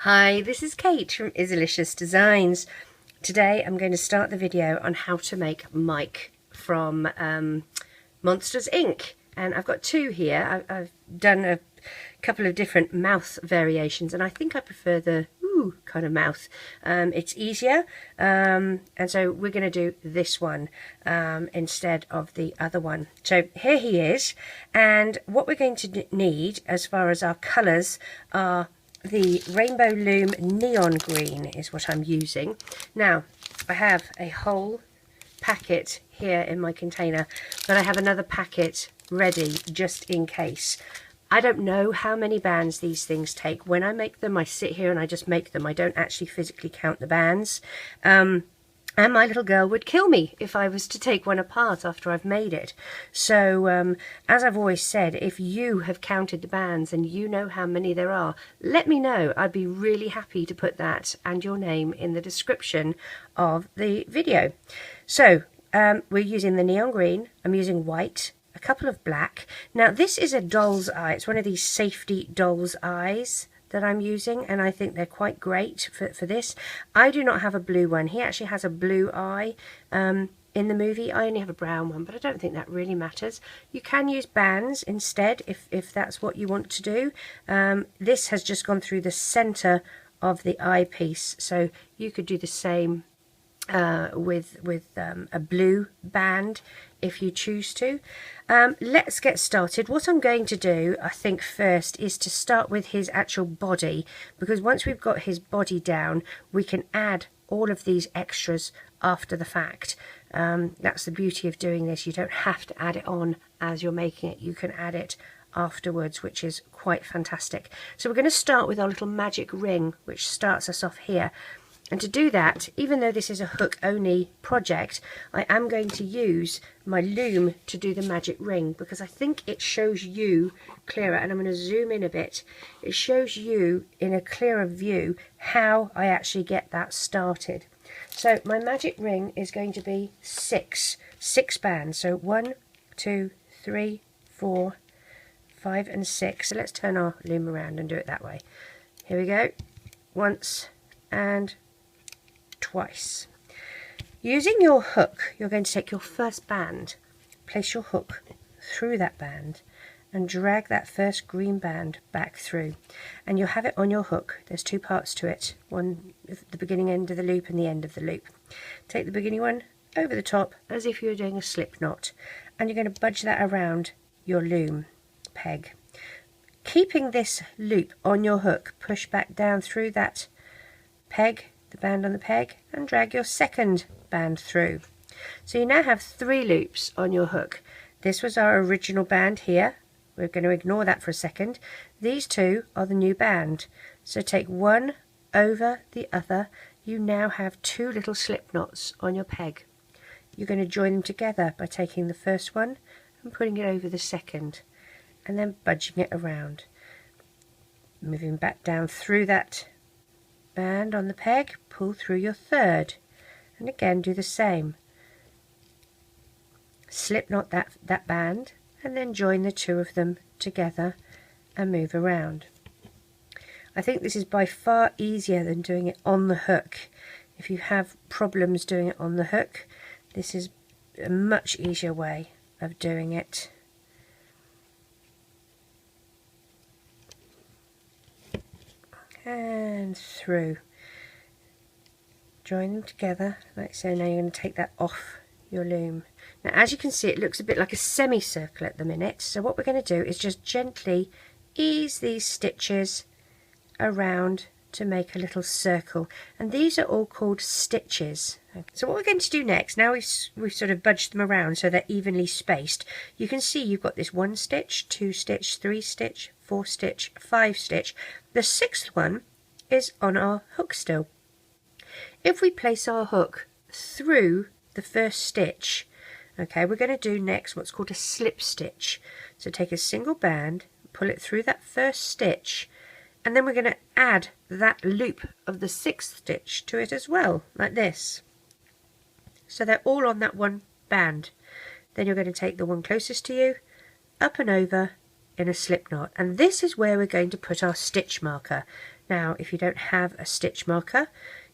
Hi, this is Kate from Izzalicious Designs. Today I'm going to start the video on how to make Mike from Monsters Inc. And I've got two here. I've done a couple of different mouth variations and I think I prefer the kind of mouth. It's easier and so we're going to do this one instead of the other one. So here he is, and what we're going to need as far as our colours are the Rainbow Loom neon green is what I'm using. Now I have a whole packet here in my container, but I have another packet ready just in case. I don't know how many bands these things take. When I make them, I sit here and I just make them. I don't actually physically count the bands. And my little girl would kill me if I was to take one apart after I've made it. So, as I've always said, if you have counted the bands and you know how many there are, let me know. I'd be really happy to put that and your name in the description of the video. So, we're using the neon green. I'm using white, a couple of black. Now, this is a doll's eye. It's one of these safety doll's eyes that I'm using, and I think they're quite great for this. I do not have a blue one. He actually has a blue eye in the movie. I only have a brown one, but I don't think that really matters. You can use bands instead if that's what you want to do. This has just gone through the center of the eyepiece, so you could do the same with a blue band if you choose to. Let's get started. What I'm going to do, I think, first is to start with his actual body, because once we've got his body down, we can add all of these extras after the fact. That's the beauty of doing this. You don't have to add it on as you're making it. You can add it afterwards, which is quite fantastic. So we're going to start with our little magic ring, which starts us off here. And to do that, even though this is a hook only project, I am going to use my loom to do the magic ring, because I think it shows you clearer, and I'm going to zoom in a bit. It shows you in a clearer view how I actually get that started. So my magic ring is going to be six bands. So 1, 2, 3, 4, 5 and 6. So let's turn our loom around and do it that way. Here we go. Once and twice. Using your hook, you're going to take your first band, place your hook through that band and drag that first green band back through, and you'll have it on your hook. There's two parts to it, one at the beginning end of the loop and the end of the loop. Take the beginning one over the top as if you were doing a slip knot, and you're going to budge that around your loom peg. Keeping this loop on your hook, push back down through that peg, the band on the peg, and drag your second band through. So you now have 3 loops on your hook. This was our original band here. We're going to ignore that for a second. These two are the new band. So take one over the other. You now have 2 little slip knots on your peg. You're going to join them together by taking the first one and putting it over the second, and then budging it around, moving back down through that band on the peg, pull through your third, and again do the same. Slip knot that band and then join the 2 of them together and move around. I think this is by far easier than doing it on the hook. If you have problems doing it on the hook, this is a much easier way of doing it. And through. Join them together like so. Now you're going to take that off your loom. Now as you can see, it looks a bit like a semicircle at the minute, so what we're going to do is just gently ease these stitches around to make a little circle, and these are all called stitches. So what we're going to do next, now we've sort of budged them around so they're evenly spaced, you can see you've got this 1 stitch, 2 stitch, 3 stitch, 4 stitch, 5 stitch. The 6th one is on our hook still. If we place our hook through the first stitch, okay, we're going to do next what's called a slip stitch. So take a single band, pull it through that first stitch, and then we're going to add that loop of the 6th stitch to it as well, like this. So they're all on that one band. Then you're going to take the one closest to you, up and over in a slip knot, and this is where we're going to put our stitch marker. Now if you don't have a stitch marker,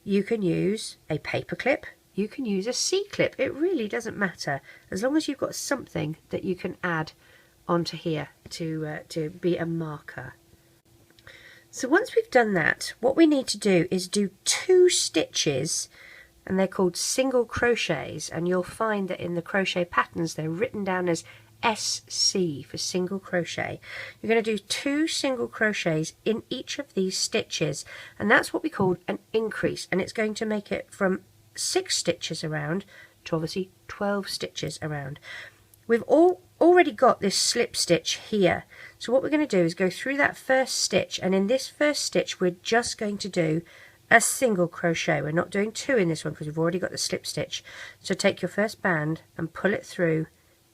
you can use a paper clip, you can use a C-clip, it really doesn't matter as long as you've got something that you can add onto here to be a marker. So once we've done that, what we need to do is do 2 stitches, and they're called single crochets, and you'll find that in the crochet patterns they're written down as SC for single crochet. You're going to do 2 single crochets in each of these stitches, and that's what we call an increase, and it's going to make it from 6 stitches around to obviously 12 stitches around. We've already got this slip stitch here, so what we're going to do is go through that first stitch, and in this first stitch we're just going to do a single crochet. We're not doing 2 in this one because we've already got the slip stitch. So take your first band and pull it through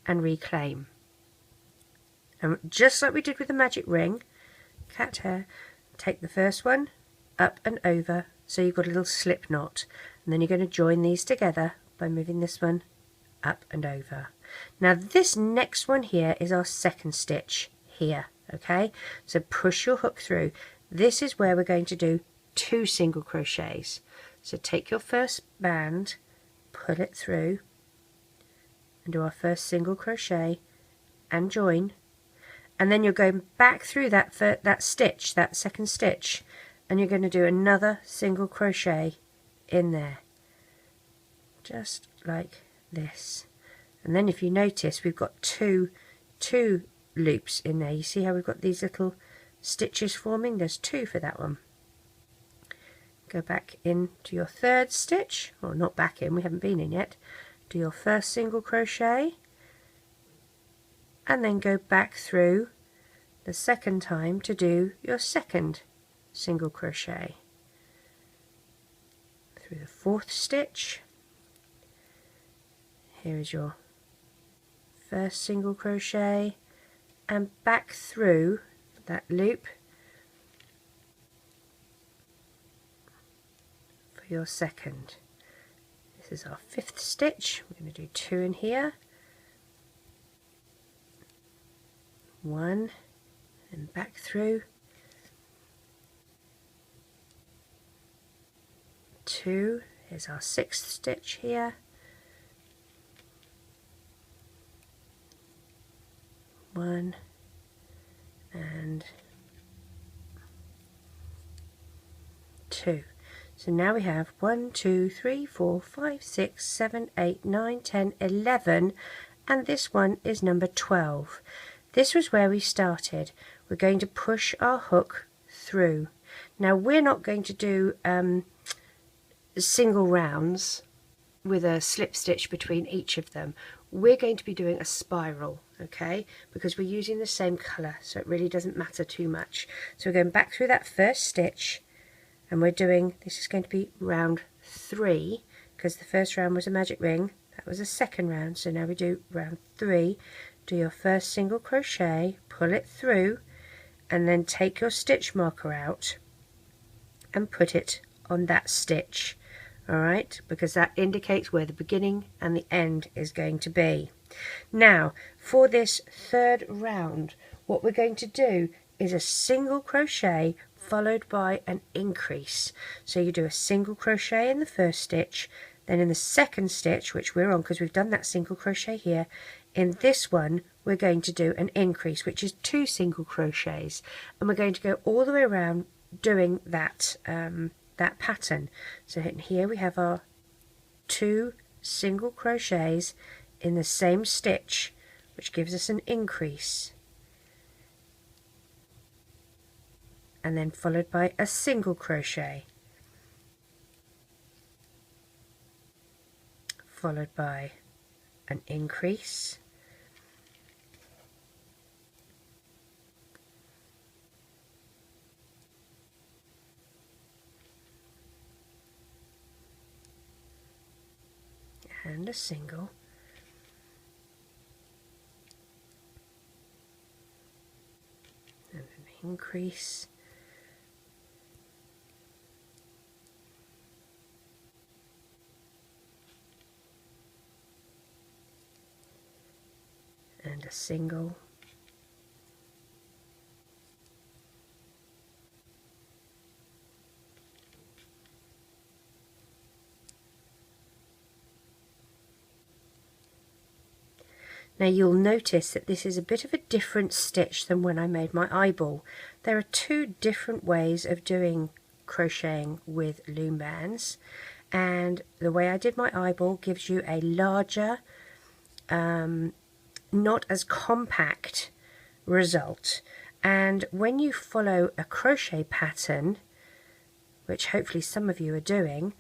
and reclaim, and just like we did with the magic ring, cat hair, take the first one up and over, so you've got a little slip knot, and then you're going to join these together by moving this one up and over. Now this next one here is our second stitch here, okay, so push your hook through. This is where we're going to do 2 single crochets. So take your first band, pull it through and do our first single crochet and join, and then you're going back through that stitch, that second stitch, and you're going to do another single crochet in there, just like this. And then if you notice, we've got two loops in there. You see how we've got these little stitches forming? There's 2 for that one. Go back into your third stitch, or not back in, we haven't been in yet. Do your first single crochet and then go back through the second time to do your second single crochet. Through the 4th stitch, here is your first single crochet and back through that loop for your second. This is our 5th stitch. We're going to do 2 in here, 1 and back through, 2. Here's our 6th stitch here, 1 and 2. So now we have 1, 2, 3, 4, 5, 6, 7, 8, 9, 10, 11, and this one is number 12. This was where we started. We're going to push our hook through. Now we're not going to do single rounds with a slip stitch between each of them. We're going to be doing a spiral, okay, because we're using the same colour, so it really doesn't matter too much. So we're going back through that first stitch, and we're doing, this is going to be round 3, because the first round was a magic ring, that was a second round, so now we do round 3. Do your first single crochet, pull it through, and then take your stitch marker out and put it on that stitch, alright, because that indicates where the beginning and the end is going to be. Now for this 3rd round, what we're going to do is a single crochet followed by an increase. So you do a single crochet in the first stitch, then in the second stitch, which we're on because we've done that single crochet here, in this one we're going to do an increase, which is 2 single crochets, and we're going to go all the way around doing that that pattern. So here we have our 2 single crochets in the same stitch, which gives us an increase, and then followed by a single crochet, followed by an increase, and a single, and an increase, and a single, Now you'll notice that this is a bit of a different stitch than when I made my eyeball. There are two different ways of doing crocheting with loom bands, and the way I did my eyeball gives you a larger, not as compact result. And when you follow a crochet pattern, which hopefully some of you are doing,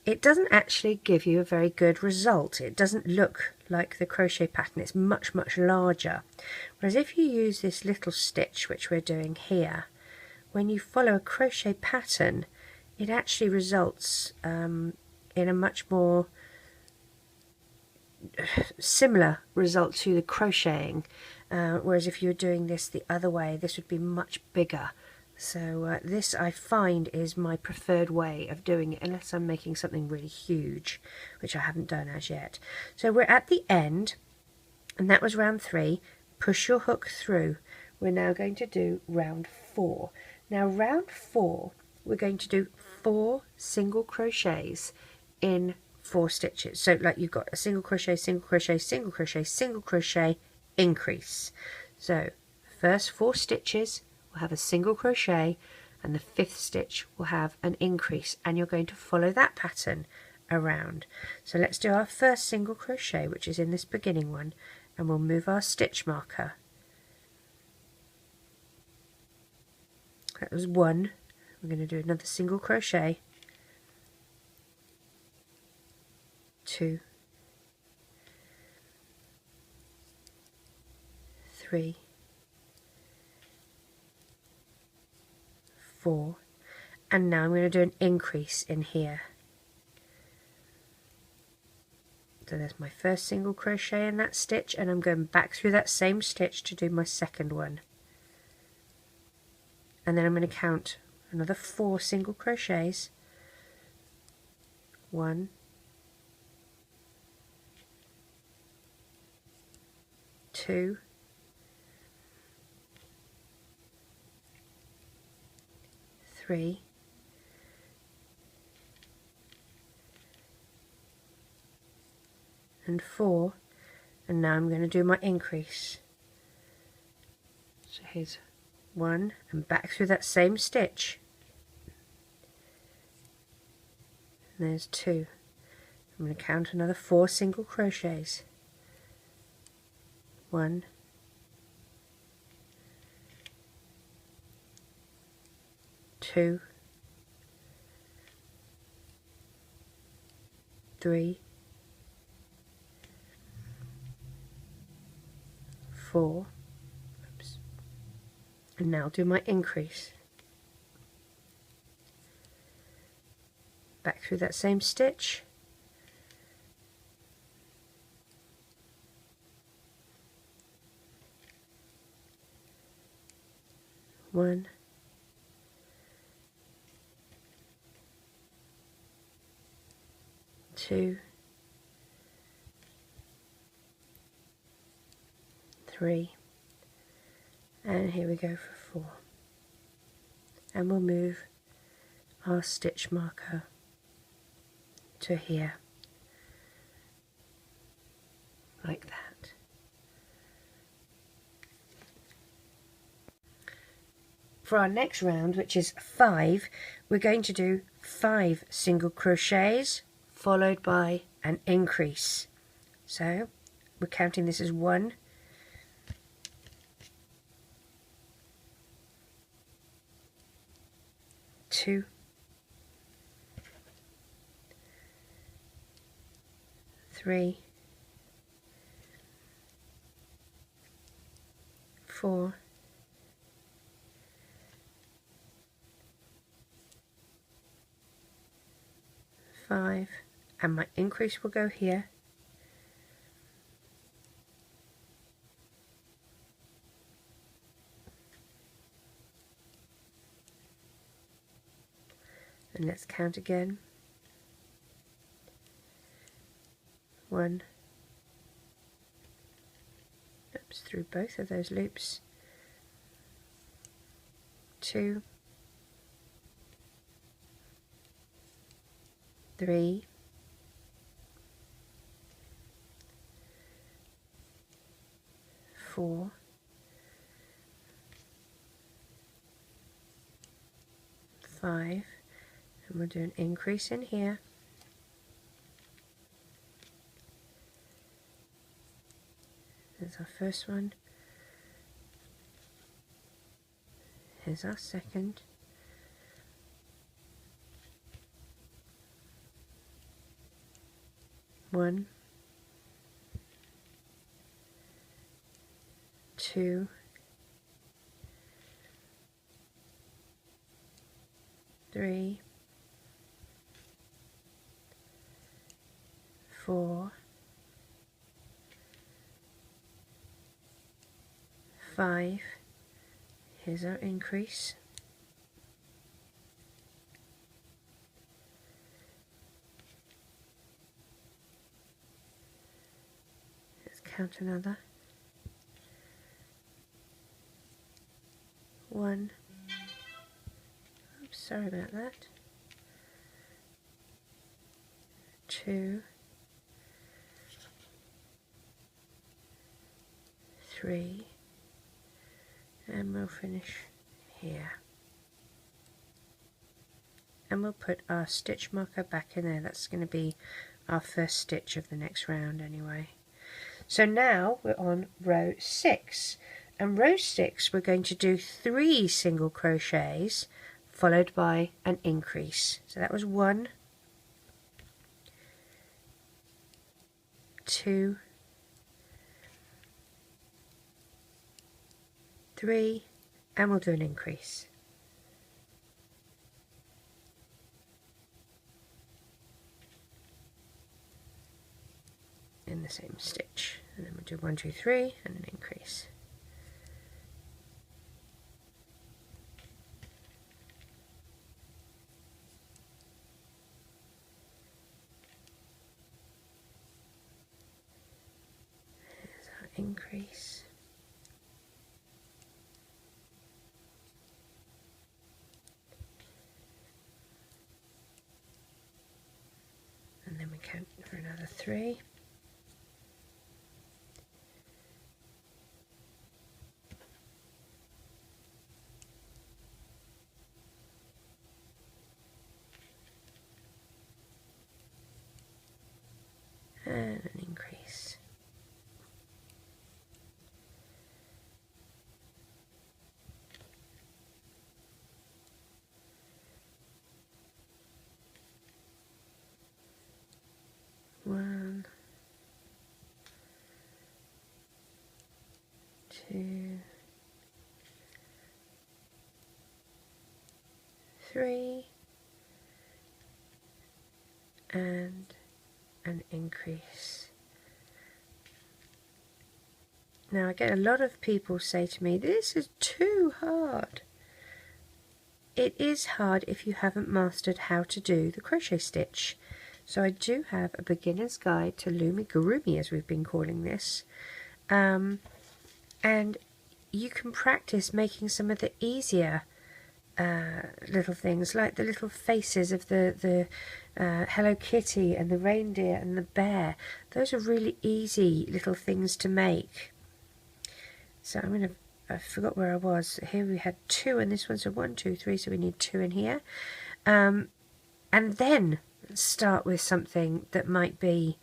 it doesn't actually give you a very good result. It doesn't look like the crochet pattern. It's much larger. Whereas if you use this little stitch, which we're doing here, when you follow a crochet pattern, it actually results in a much more similar result to the crocheting. Whereas if you were doing this the other way, this would be much bigger. So this I find is my preferred way of doing it, unless I'm making something really huge, which I haven't done as yet. So we're at the end, and that was round 3. Push your hook through. We're now going to do round 4. Now round 4, we're going to do 4 single crochets in 4 stitches. So like you've got a single crochet, single crochet, single crochet, single crochet, increase. So first 4 stitches will have a single crochet, and the 5th stitch will have an increase, and you're going to follow that pattern around. So let's do our first single crochet, which is in this beginning one, and we'll move our stitch marker. That was 1. We're going to do another single crochet, 2, 3, 4, and now I'm going to do an increase in here. So there's my first single crochet in that stitch, and I'm going back through that same stitch to do my second one. And then I'm going to count another 4 single crochets. 1, 2, 3, 4, and now I'm going to do my increase. So here's 1, and back through that same stitch. And there's 2. I'm going to count another 4 single crochets. 1, 2, 3, 4, oops, and now do my increase. Back through that same stitch. 1, 2, 3, and here we go for 4, and we'll move our stitch marker to here, like that. For our next round, which is 5, we're going to do 5 single crochets followed by an increase. So we're counting this as 1, 2, 3, 4, 5, and my increase will go here. And let's count again. 1, oops, through both of those loops. 2, 3, 4, 5, and we'll do an increase in here. There's our first one. Here's our second. One, 2, 3, 4, 5. Here's our increase. Let's count another. 1. Oops, sorry about that. 2, 3, and we'll finish here. And we'll put our stitch marker back in there. That's going to be our first stitch of the next round anyway. So now we're on row 6. And row 6 we're going to do 3 single crochets followed by an increase. So that was 1, 2, 3, and we'll do an increase. In the same stitch, and then we'll do 1, 2, 3, and an increase. Here's our increase. And then we count for another 3. And an increase. One, 2, 3, and an increase. Now I get a lot of people say to me, this is too hard. It is hard if you haven't mastered how to do the crochet stitch. So I do have a beginner's guide to Loomigurumi, as we've been calling this, and you can practice making some of the easier little things, like the little faces of the Hello Kitty and the reindeer and the bear. Those are really easy little things to make. So I forgot where I was. Here we had 2 in this one, so 1, 2, 3, so we need 2 in here. And then start with something that might be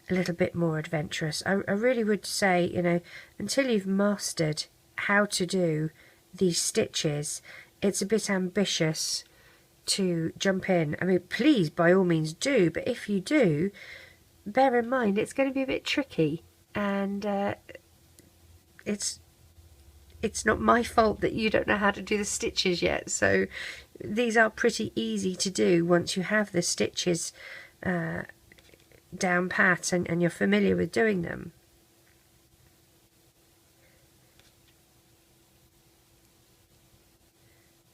a little bit more adventurous. I really would say, you know, until you've mastered how to do these stitches, it's a bit ambitious to jump in. I mean, please, by all means do, but if you do, bear in mind it's going to be a bit tricky, and it's not my fault that you don't know how to do the stitches yet. So these are pretty easy to do once you have the stitches down pat and you're familiar with doing them.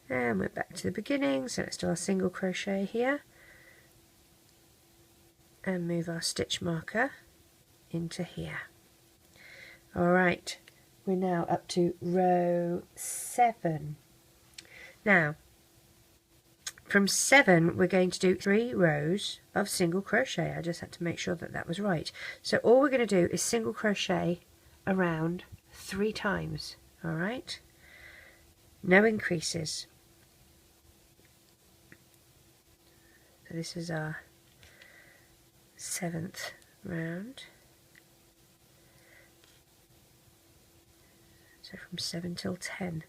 And we're back to the beginning, so let's do our single crochet here and move our stitch marker into here. Alright, we're now up to row 7. Now, from 7 we're going to do 3 rows of single crochet. I just had to make sure that that was right. So all we're going to do is single crochet around 3 times. All right, no increases. So this is our 7th round. So from 7 till 10.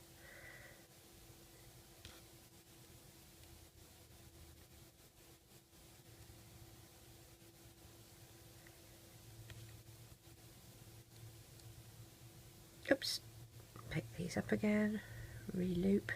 Oops, pick these up again, re-loop.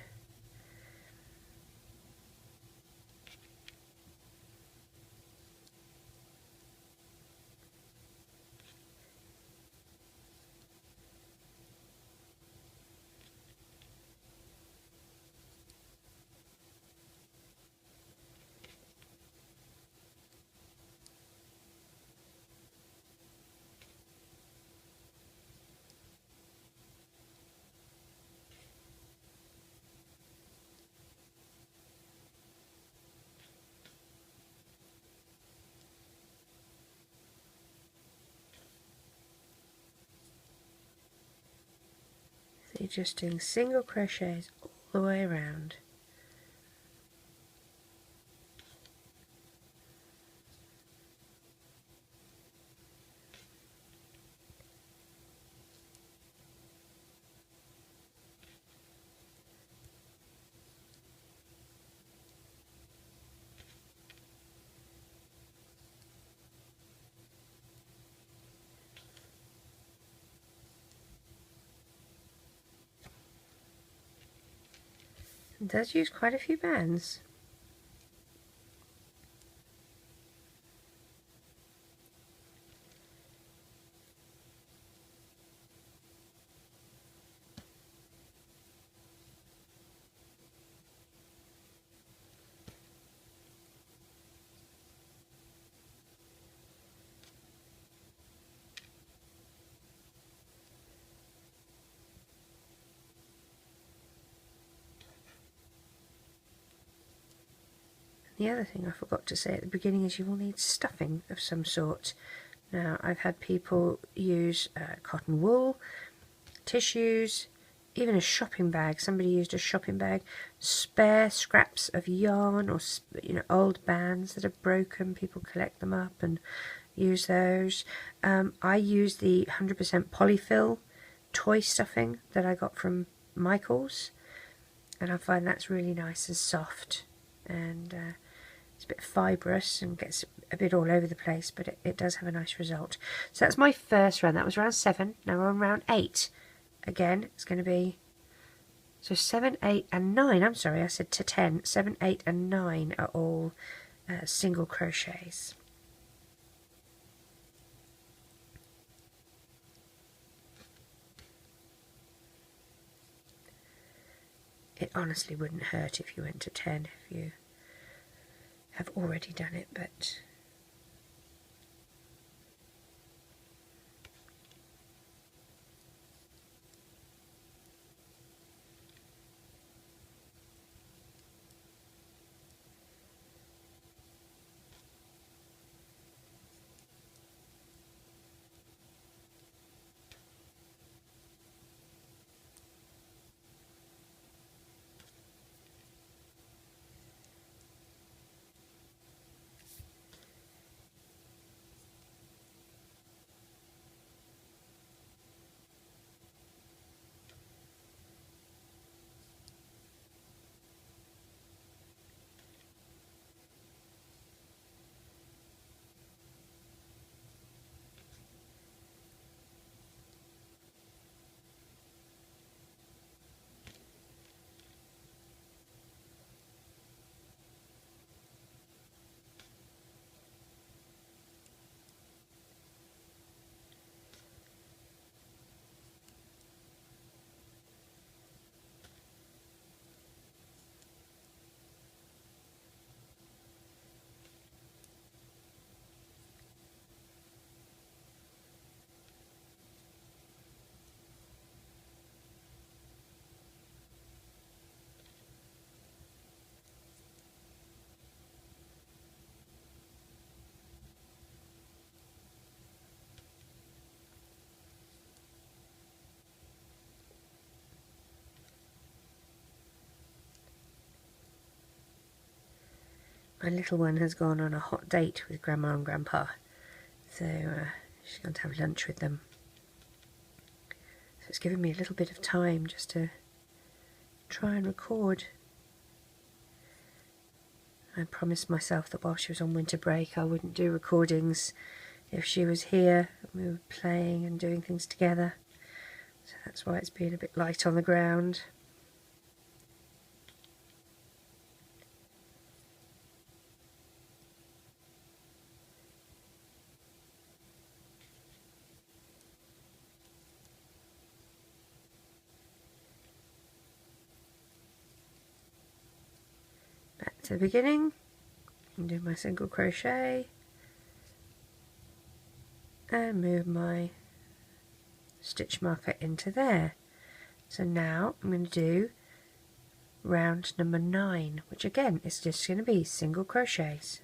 So you're just doing single crochets all the way around. It does use quite a few bands. The other thing I forgot to say at the beginning is you will need stuffing of some sort. Now, I've had people use cotton wool, tissues, even a shopping bag. Somebody used a shopping bag, spare scraps of yarn, or old bands that are broken. People collect them up and use those. I use the 100% polyfill toy stuffing that I got from Michael's, and I find that's really nice and soft, and it's a bit fibrous and gets a bit all over the place, but it does have a nice result. So that's my first round. That was round 7. Now we're on round 8. Again, it's going to be, so 7, 8 and 9. I'm sorry, I said to 10. 7, 8 and 9 are all single crochets. It honestly wouldn't hurt if you went to 10 if you have already done it, but My little one has gone on a hot date with Grandma and Grandpa, so she's going to have lunch with them. So it's given me a little bit of time just to try and record. I promised myself that while she was on winter break I wouldn't do recordings if she was here and we were playing and doing things together. So that's why it's been a bit light on the ground. Back to the beginning, and do my single crochet and move my stitch marker into there. So now I'm going to do round number 9, which again is just going to be single crochets.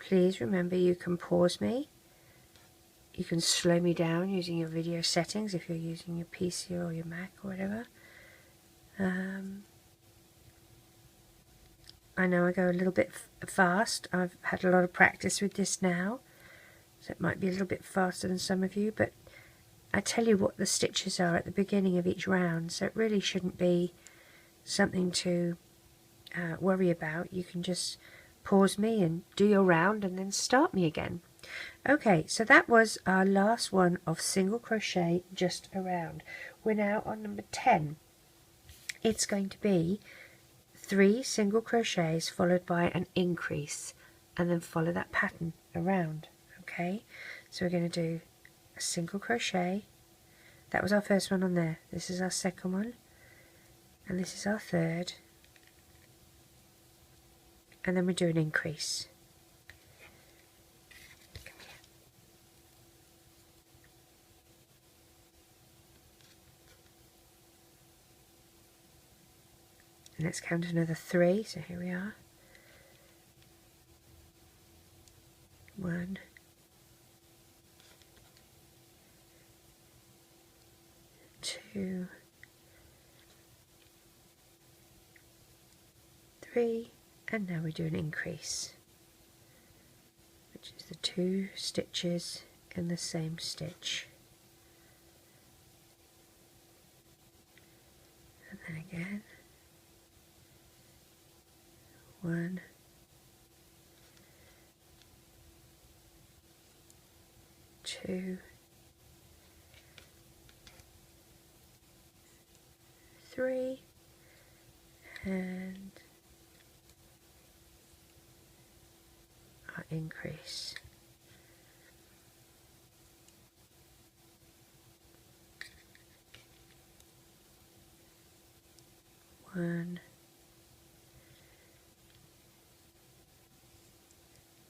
Please remember you can pause me, you can slow me down using your video settings if you're using your PC or your Mac or whatever. I know I go a little bit fast. I've had a lot of practice with this now, so it might be a little bit faster than some of you, but I tell you what the stitches are at the beginning of each round, so it really shouldn't be something to worry about. You can just pause me and do your round and then start me again. Okay, so that was our last one of single crochet just around. We're now on number 10. It's going to be 3 single crochets followed by an increase, and then follow that pattern around. Okay, so we're going to do a single crochet. That was our first one on there. This is our second one, and this is our third, and then we do an increase. And let's count another 3, so here we are. 1, 2, 3, and now we do an increase, which is the 2 stitches in the same stitch, and then again. 1, 2, 3, and our increase. One,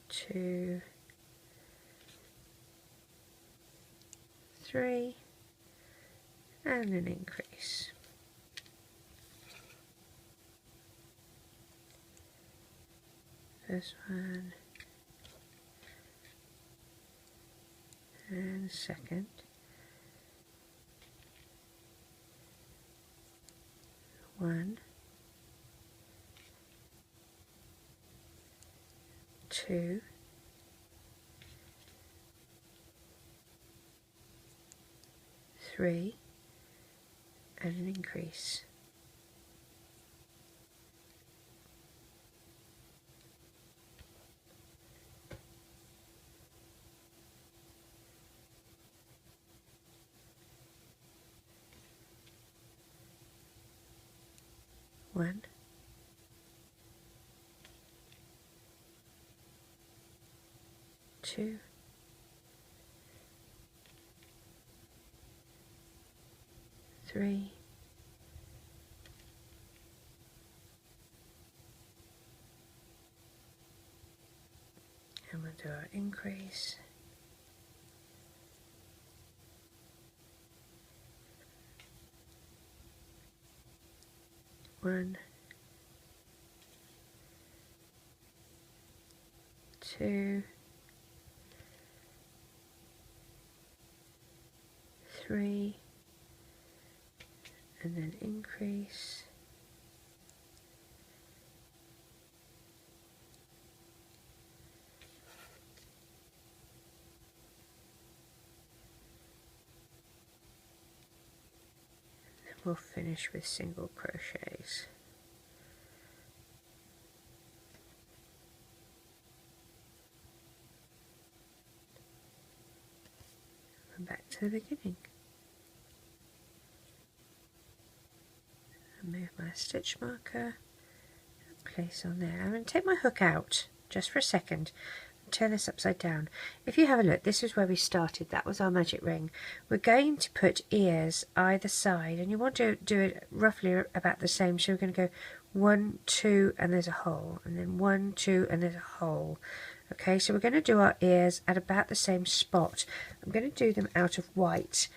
2, 3, and an increase. First one and second. 1, 2, 3, and an increase. One, 2, 3, and we'll do our increase. One, 2, 3, and then increase. We'll finish with single crochets. And back to the beginning. And move my stitch marker and place on there. I'm going to take my hook out just for a second. Turn this upside down. If you have a look, this is where we started. That was our magic ring. We're going to put ears either side, and you want to do it roughly about the same. So we're going to go 1, 2, and there's a hole, and then 1, 2, and there's a hole. Okay, so we're going to do our ears at about the same spot. I'm going to do them out of white.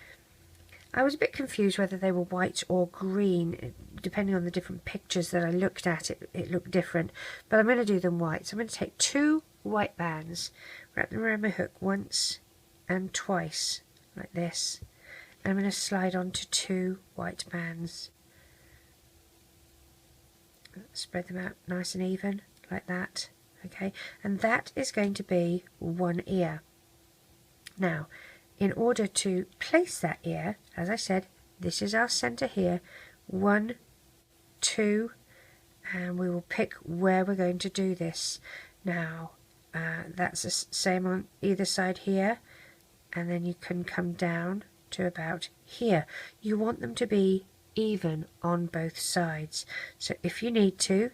I was a bit confused whether they were white or green. Depending on the different pictures that I looked at, it looked different. But I'm going to do them white. So I'm going to take 2 white bands, wrap them around my hook once and twice, like this. And I'm going to slide onto 2 white bands. Spread them out nice and even, like that. Okay, and that is going to be 1 ear. Now, in order to place that ear, as I said, this is our center here. 1, 2, and we will pick where we're going to do this. Now, that's the same on either side here, and then you can come down to about here. You want them to be even on both sides. So if you need to,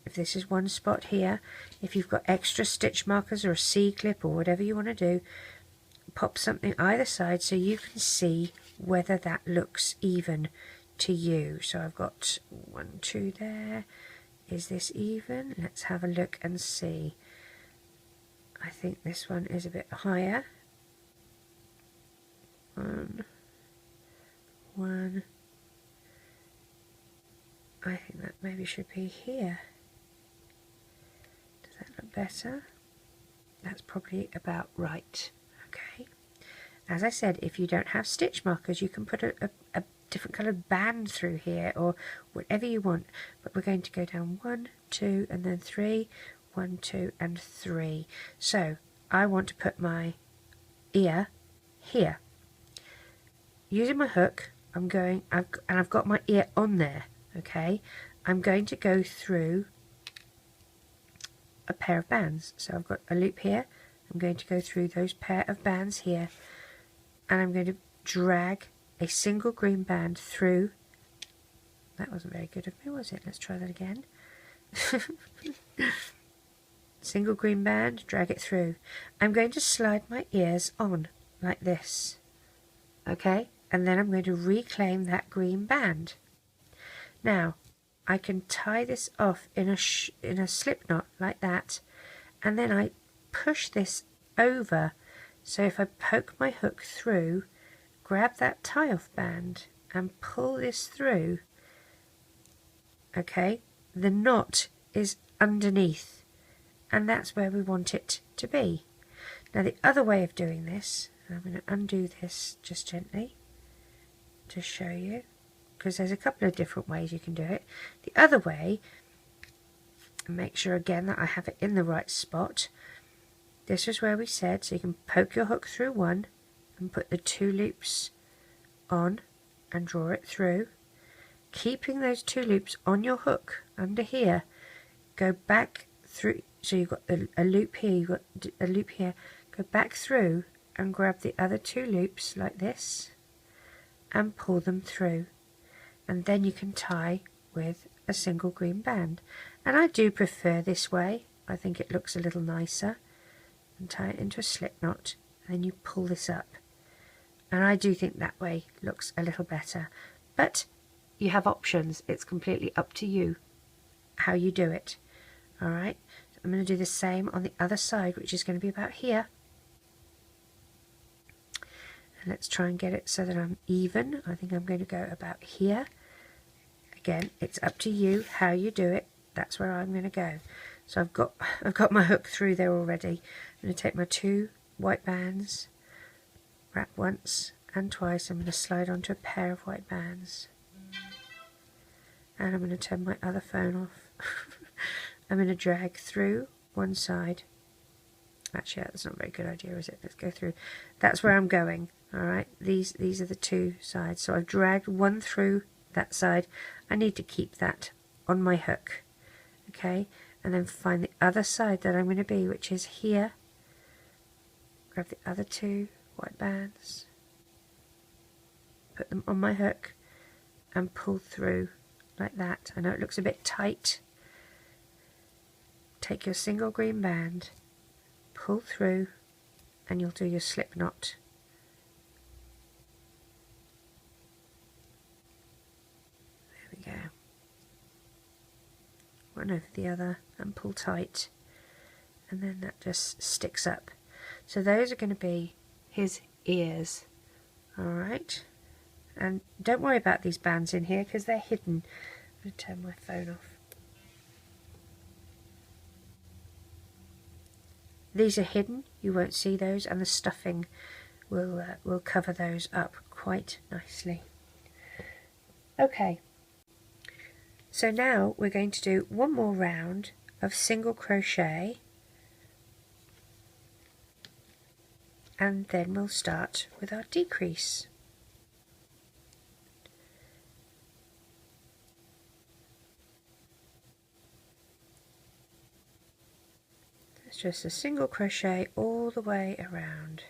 if this is one spot here, if you've got extra stitch markers or a C-clip or whatever you want to do, pop something either side so you can see whether that looks even to you. So I've got 1, 2 there. Is this even? Let's have a look and see. I think this one is a bit higher. 1, 1. I think that maybe should be here. Does that look better? That's probably about right. Okay. As I said, if you don't have stitch markers, you can put a different coloured band through here or whatever you want. But we're going to go down 1, 2, and then 3. 1, 2, and 3. So I want to put my ear here. Using my hook, I've got my ear on there. Okay, I'm going to go through a pair of bands. So I've got a loop here. I'm going to go through those pair of bands here, and I'm going to drag a single green band through. That wasn't very good of me, was it? Let's try that again. Single green band, drag it through. I'm going to slide my ears on like this. Okay, and then I'm going to reclaim that green band. Now I can tie this off in a slip knot like that, and then I push this over. So if I poke my hook through, grab that tie-off band and pull this through, okay, the knot is underneath, and that's where we want it to be. Now the other way of doing this, I'm going to undo this just gently to show you, because there's a couple of different ways you can do it. The other way, and make sure again that I have it in the right spot. This is where we said, so you can poke your hook through one and put the 2 loops on and draw it through. Keeping those 2 loops on your hook under here, go back through, so you've got a loop here, you've got a loop here, go back through and grab the other 2 loops like this and pull them through, and then you can tie with a single green band. And I do prefer this way, I think it looks a little nicer. And tie it into a slip knot, and then you pull this up, and I do think that way looks a little better, but you have options. It's completely up to you how you do it. Alright, so I'm going to do the same on the other side, which is going to be about here. And let's try and get it so that I'm even. I think I'm going to go about here. Again, it's up to you how you do it. That's where I'm going to go. So I've got my hook through there already. I'm going to take my 2 white bands, wrap once and twice. I'm going to slide onto a pair of white bands, and I'm going to turn my other phone off. I'm going to drag through one side. Actually, that's not a very good idea, is it? Let's go through. That's where I'm going. Alright, these are the 2 sides. So I've dragged one through that side. I need to keep that on my hook. Okay, and then find the other side that I'm going to be, which is here. Grab the other 2 white bands, put them on my hook and pull through like that. I know it looks a bit tight. Take your single green band, pull through, and you'll do your slip knot. There we go. One over the other and pull tight, and then that just sticks up. So those are going to be his ears. Alright, and don't worry about these bands in here because they're hidden. I'm going to turn my phone off. These are hidden, you won't see those, and the stuffing will cover those up quite nicely. Okay, so now we're going to do one more round of single crochet, and then we'll start with our decrease. It's just a single crochet all the way around.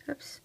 Oops.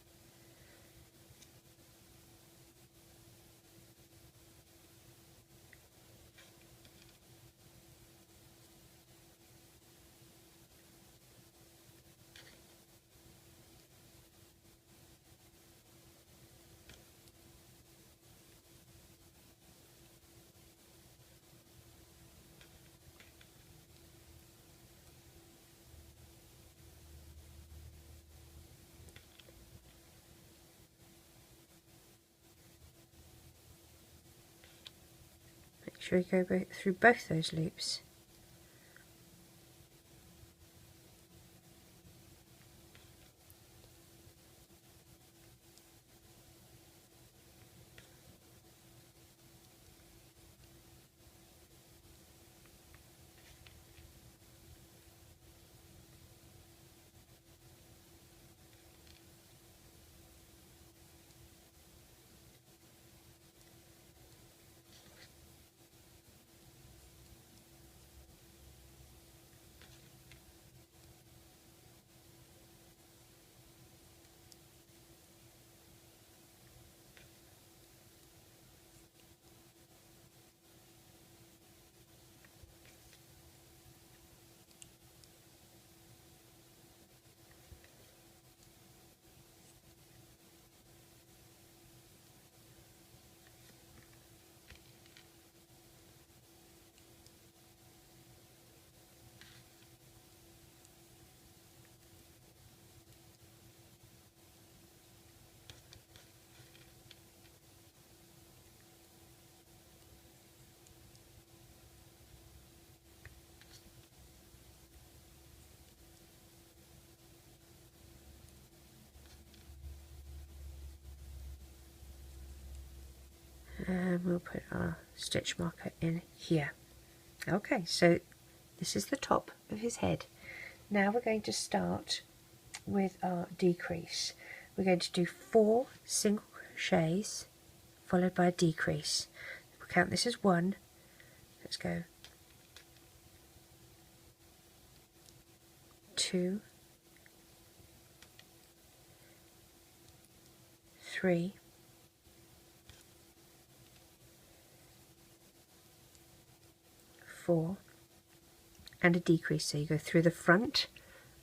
Make sure you go through both those loops. And we'll put our stitch marker in here. Okay, so this is the top of his head. Now we're going to start with our decrease. We're going to do 4 single crochets followed by a decrease. We'll count this as 1. Let's go 2, 3, 4, and a decrease. So you go through the front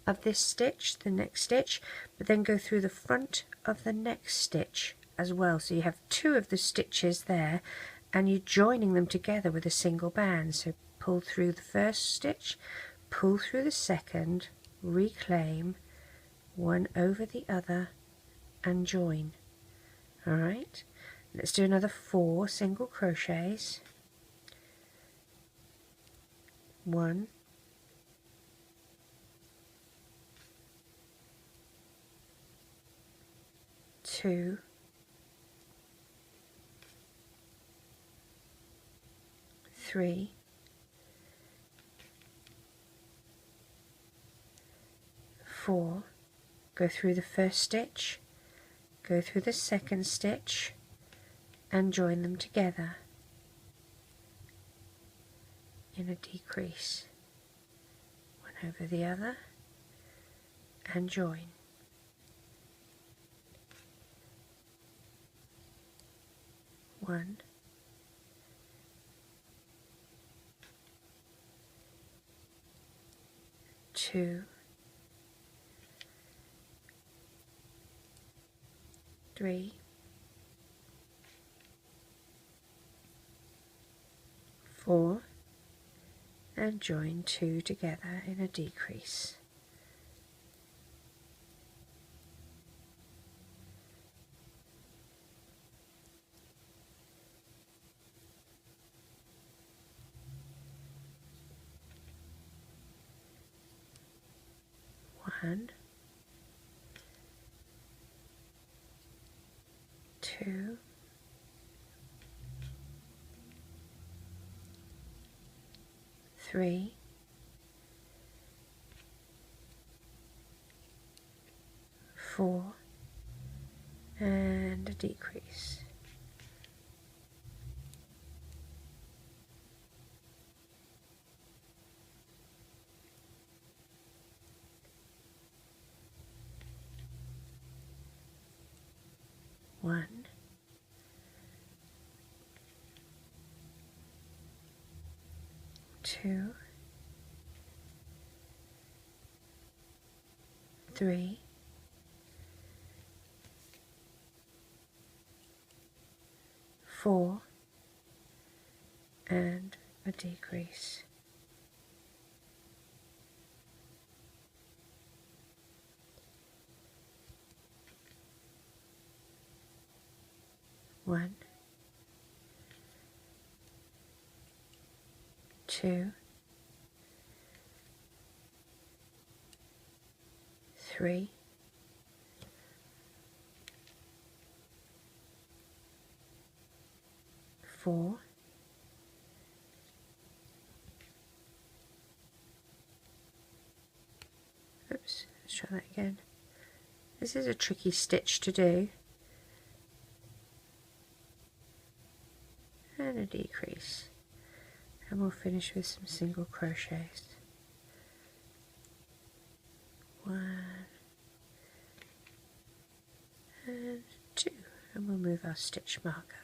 of this stitch, the next stitch, but then go through the front of the next stitch as well. So you have 2 of the stitches there, and you're joining them together with a single band. So pull through the first stitch, pull through the second, reclaim, one over the other, and join. Alright, let's do another 4 single crochets. 1, 2, 3, 4, go through the first stitch, go through the second stitch, and join them together in a decrease, one over the other, and join. One, 2, 3, 4, and join 2 together in a decrease. One, 2, 3, 4, and a decrease. 1, 2, 3, 4, and a decrease. One, 2, 3, 4, oops, let's try that again. This is a tricky stitch to do. And a decrease. And we'll finish with some single crochets. 1 and 2, and we'll move our stitch marker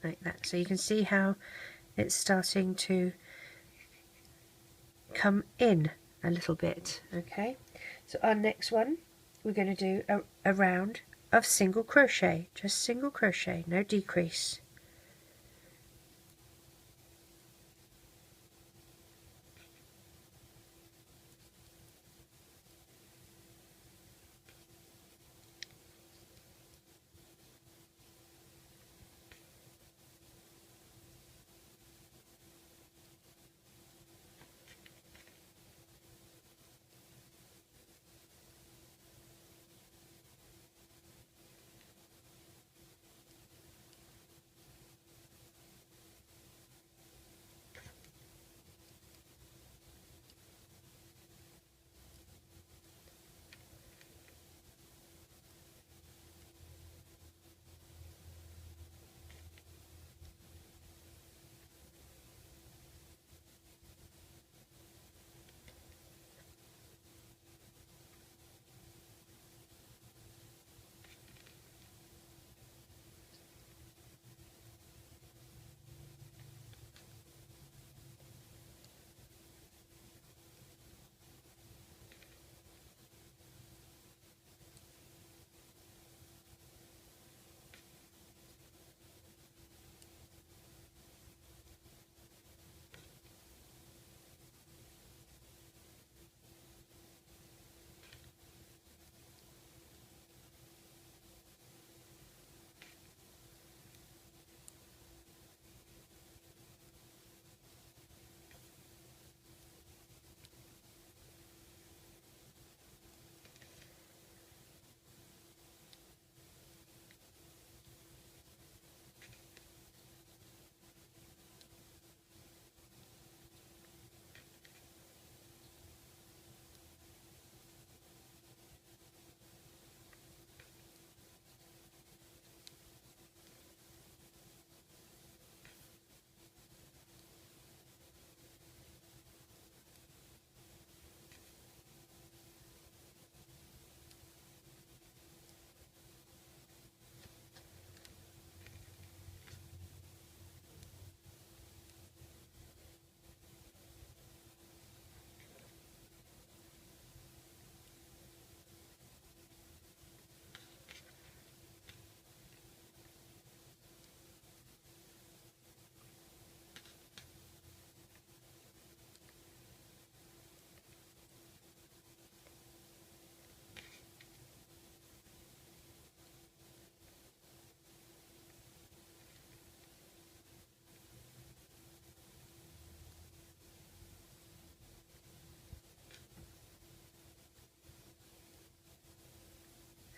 like that. So you can see how it's starting to come in a little bit. Okay, so our next one, we're going to do a round of single crochet, just single crochet, no decrease.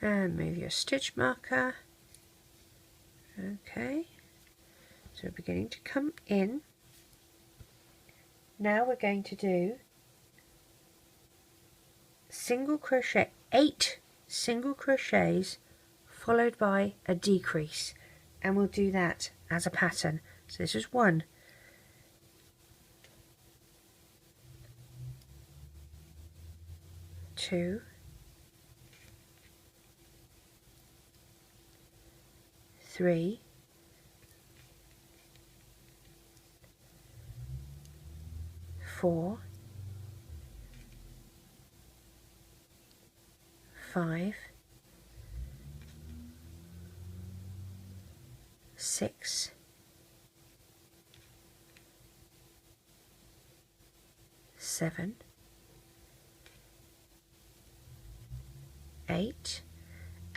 And move your stitch marker. Okay, so we're beginning to come in. Now we're going to do single crochet, 8 single crochets followed by a decrease, and we'll do that as a pattern. So this is 1, 2, 3, 4, 5, 6, 7, 8,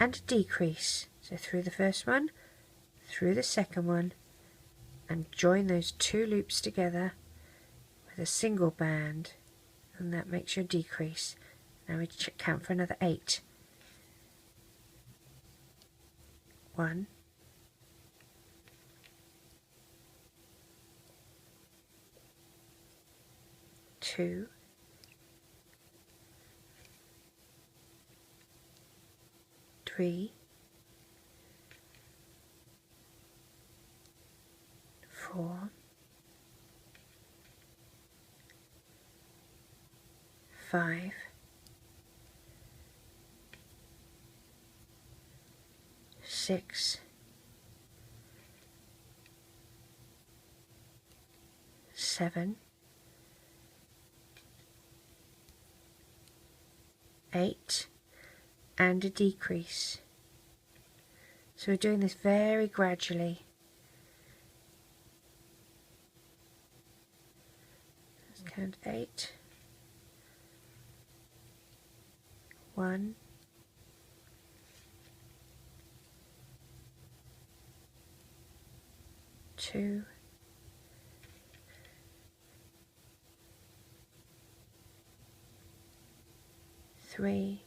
and a decrease. So through the first one, through the second one, and join those two loops together with a single band, and that makes your decrease. Now we count for another 8. 1, 2, 3, 4, 5, 6, 7, 8, and a decrease. So we're doing this very gradually. Let's count 8. 1, 2, 3,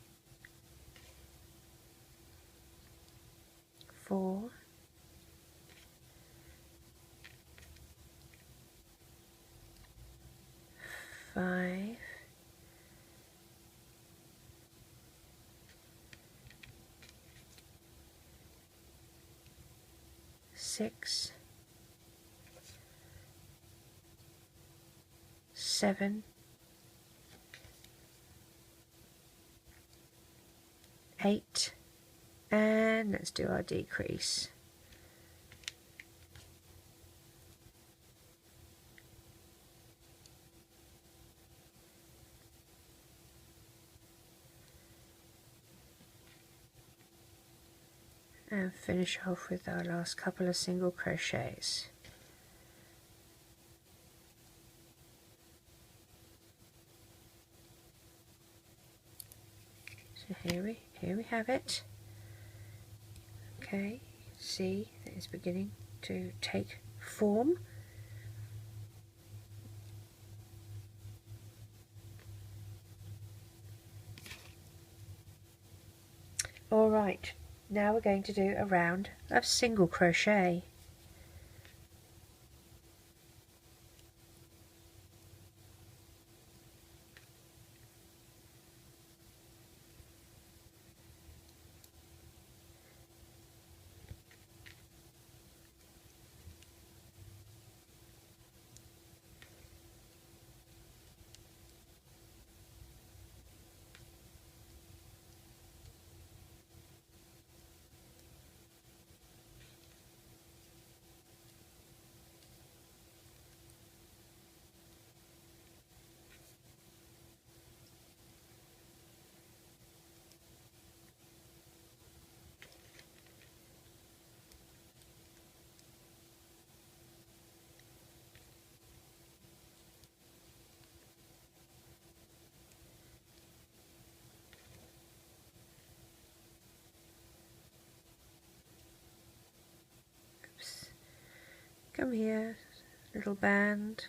4, 5, 6, 7, 8, and let's do our decrease. And finish off with our last couple of single crochets. So here we have it. Okay, see that it's beginning to take form. All right, now we're going to do a round of single crochet. Come here, little band.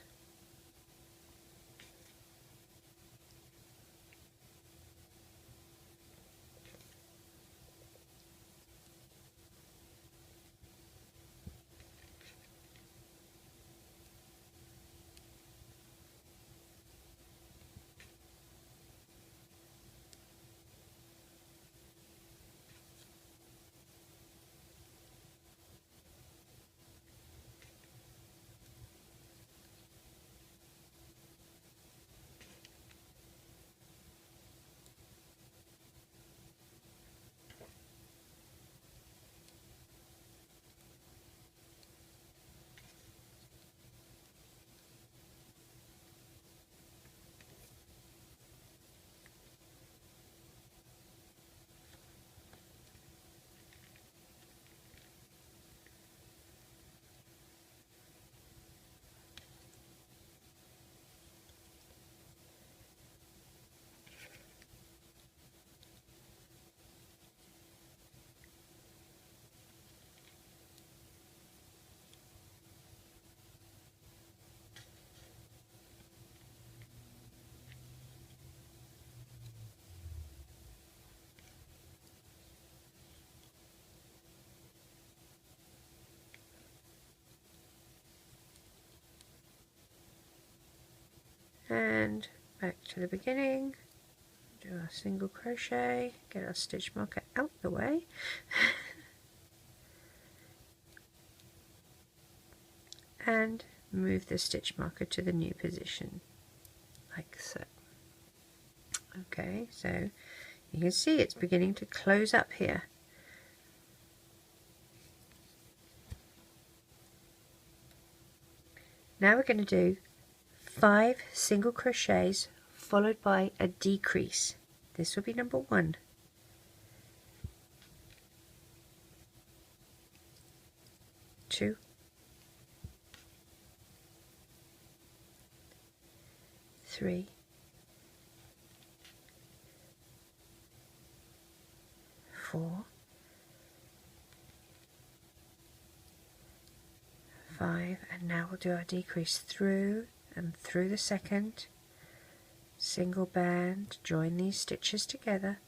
and back to the beginning, do our single crochet, get our stitch marker out the way, and move the stitch marker to the new position, like so. Okay, so you can see it's beginning to close up here. Now we're going to do 5 single crochets followed by a decrease. This will be number 1. 2, 3, 4, 5, and now we'll do our decrease through and through the second single band, join these stitches together,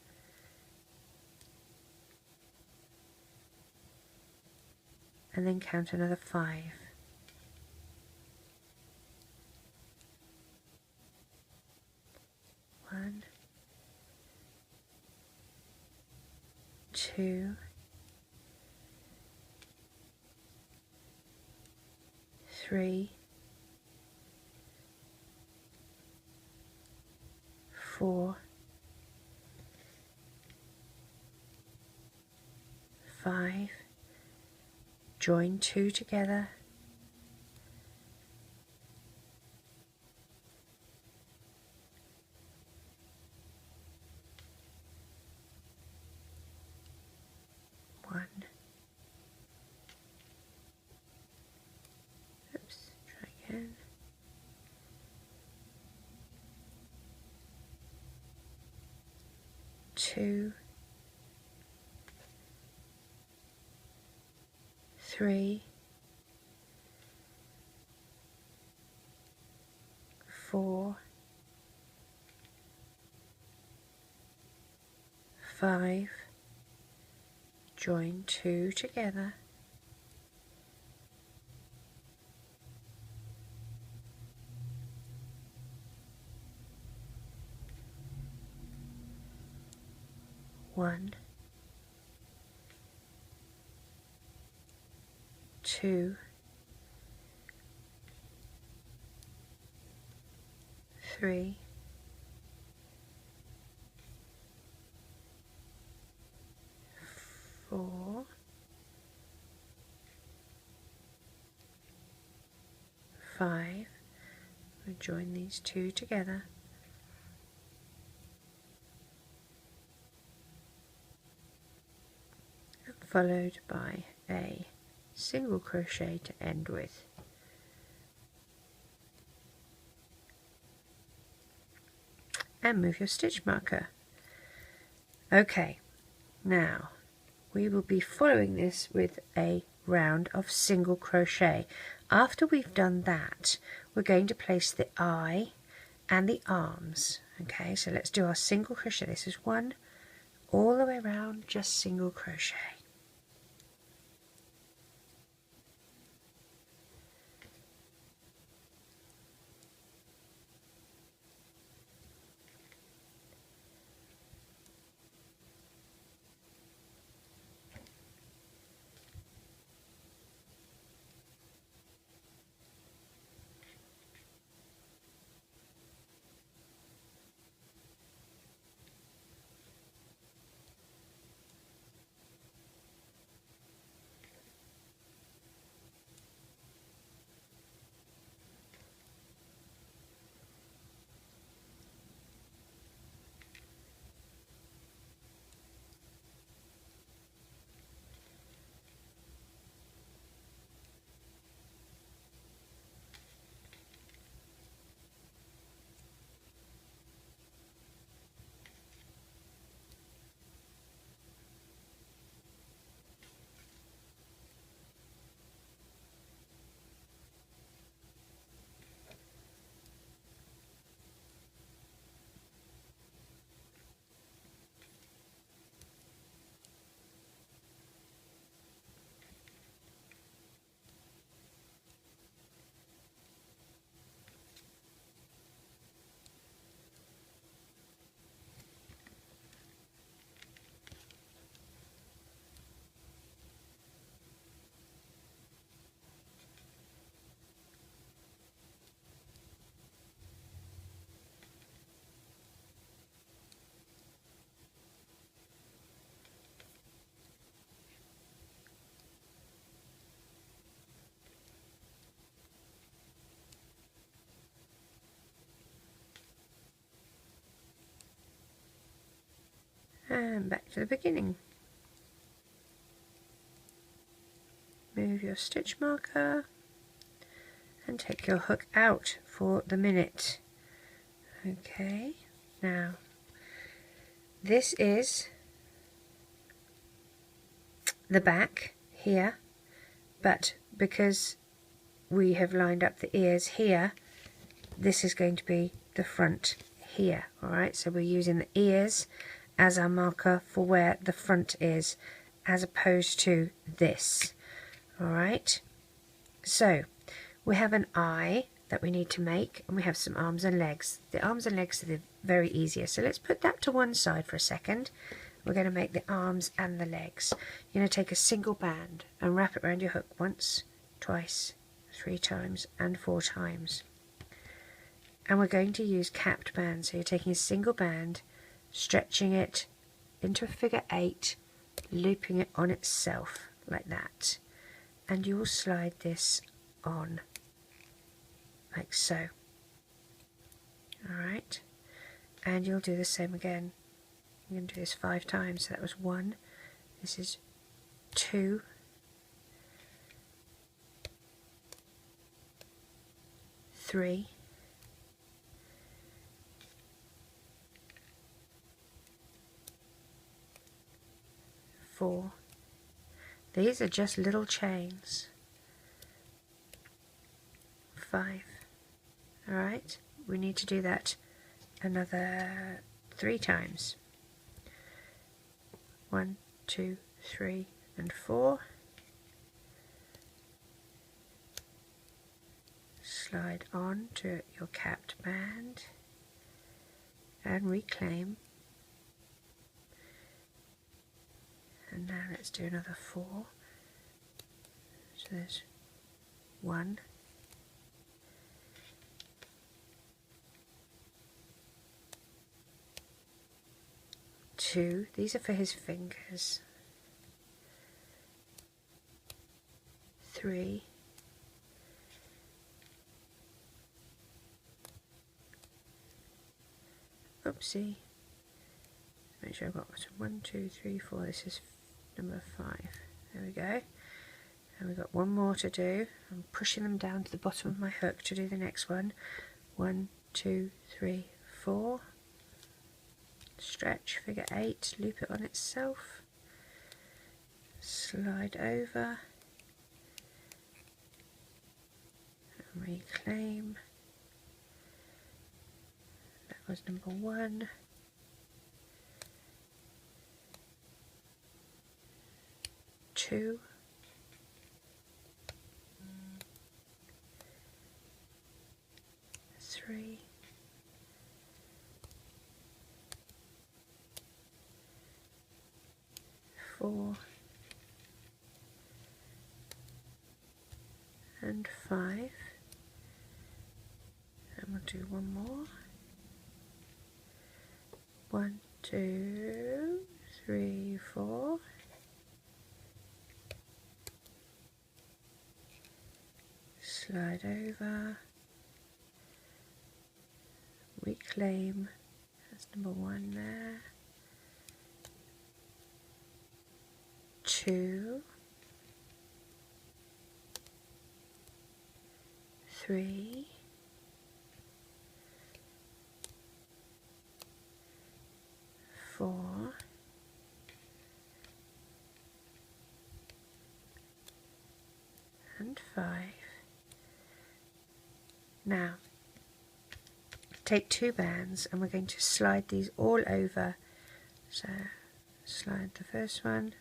and then count another 5. 1, 2, 3, 4, 5, join 2 together, 1, oops, try again, 2, 3, 4, 5, join 2 together, 1, 2, 3, 4, 5, we'll join these 2 together, and followed by a single crochet to end with. And move your stitch marker. Okay, now we will be following this with a round of single crochet. After we've done that, we're going to place the eye and the arms. Okay, so let's do our single crochet. This is 1 all the way around, just single crochet. and back to the beginning. Move your stitch marker and take your hook out for the minute. Okay, now this is the back here, but because we have lined up the ears here, this is going to be the front here. Alright, so we're using the ears as our marker for where the front is, as opposed to this. Alright, so we have an eye that we need to make, and we have some arms and legs. The arms and legs are the very easiest, so let's put that to one side for a second. We're going to make the arms and the legs. You're going to take a single band and wrap it around your hook once, twice, 3 times and 4 times. And we're going to use capped bands. So you're taking a single band, stretching it into a figure 8, looping it on itself like that. And you will slide this on like so. Alright, and you'll do the same again. I'm going to do this 5 times. So that was 1, this is 2, 3, 4. These are just little chains. 5. Alright, we need to do that another 3 times. 1, 2, 3 and 4. Slide on to your capped band and reclaim. And now let's do another 4. So there's 1, 2, these are for his fingers, 3, 'oopsie, make sure I've got 1, 2, 3, 4, this is number 5, there we go, and we've got one more to do. I'm pushing them down to the bottom of my hook to do the next one. 1, 2, 3, 4, stretch, figure 8, loop it on itself, slide over, and reclaim. That was number 1. 2, 3, 4 and 5, and we'll do one more. 1, 2, 3, 4. Slide over, reclaim, that's number 1 there, 2, 3, 4, and 5. Now, take 2 bands and we're going to slide these all over. So, slide the first one,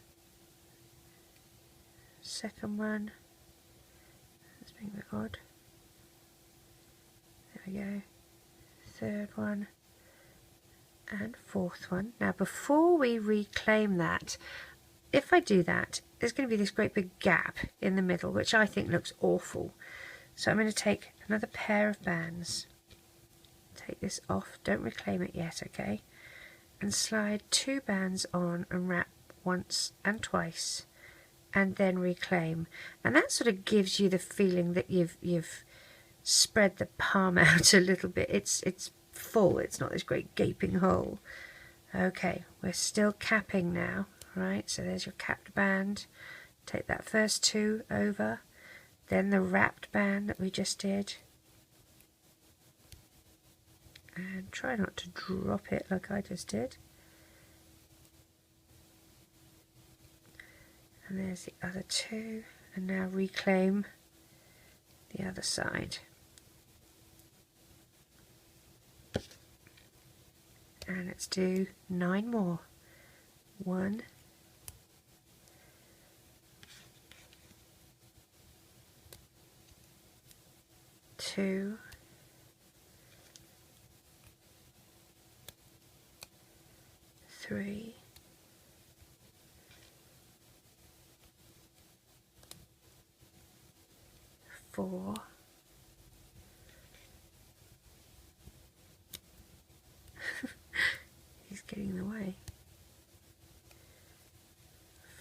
second one, that's being a bit odd, there we go, third one, and fourth one. Now, before we reclaim that, if I do that, there's going to be this great big gap in the middle, which I think looks awful. So I'm going to take another pair of bands, take this off, don't reclaim it yet, okay, and slide 2 bands on and wrap once and twice, and then reclaim. And that sort of gives you the feeling that you've spread the palm out a little bit. It's full, it's not this great gaping hole. Okay, we're still capping now, right? So there's your capped band. Take that first 2 over, then the wrapped band that we just did, and try not to drop it like I just did. And there's the other 2, and now reclaim the other side. And let's do 9 more. 1, 2, 3, 4, 'He's getting in the way.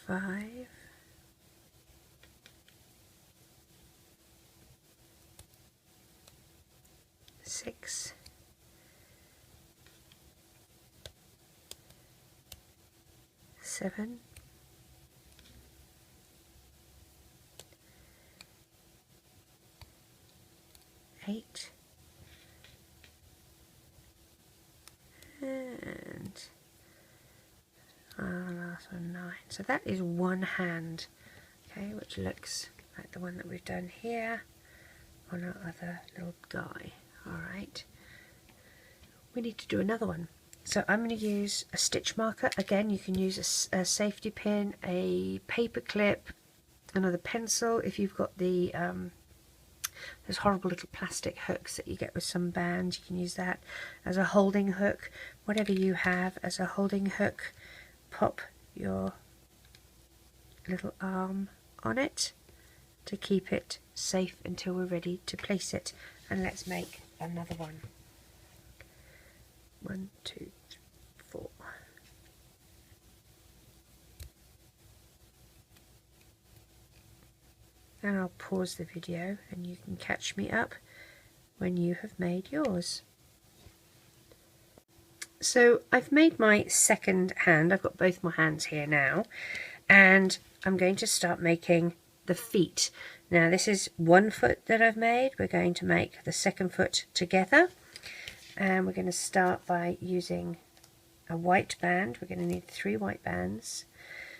5, 6, 7, 8, and last one 9. So that is one hand, okay, which looks like the one that we've done here on our other little guy. Alright, we need to do another one. So I'm going to use a stitch marker. Again, you can use a safety pin, a paper clip, another pencil. If you've got the those horrible little plastic hooks that you get with some bands, you can use that as a holding hook. Whatever you have as a holding hook, pop your little arm on it to keep it safe until we're ready to place it. And let's make another one. 1, 2, 3, 4. And I'll pause the video and you can catch me up when you have made yours. So I've made my second hand. I've got both my hands here now, and I'm going to start making the feet. Now this is one foot that I've made. We're going to make the second foot together, and we're going to start by using a white band. We're going to need 3 white bands.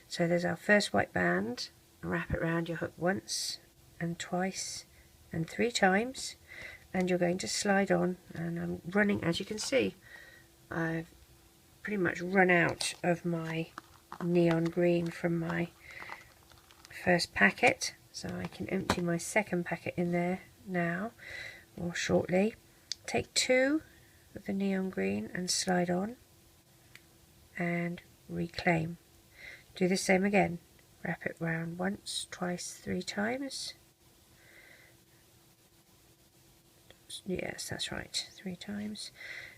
So there's our first white band. Wrap it around your hook once and twice and 3 times, and you're going to slide on. And I'm running, as you can see, I've pretty much run out of my neon green from my first packet, so I can empty my second packet in there now or shortly. Take 2 of the neon green and slide on and reclaim. Do the same again. Wrap it round once, twice, 3 times. Yes, that's right, 3 times.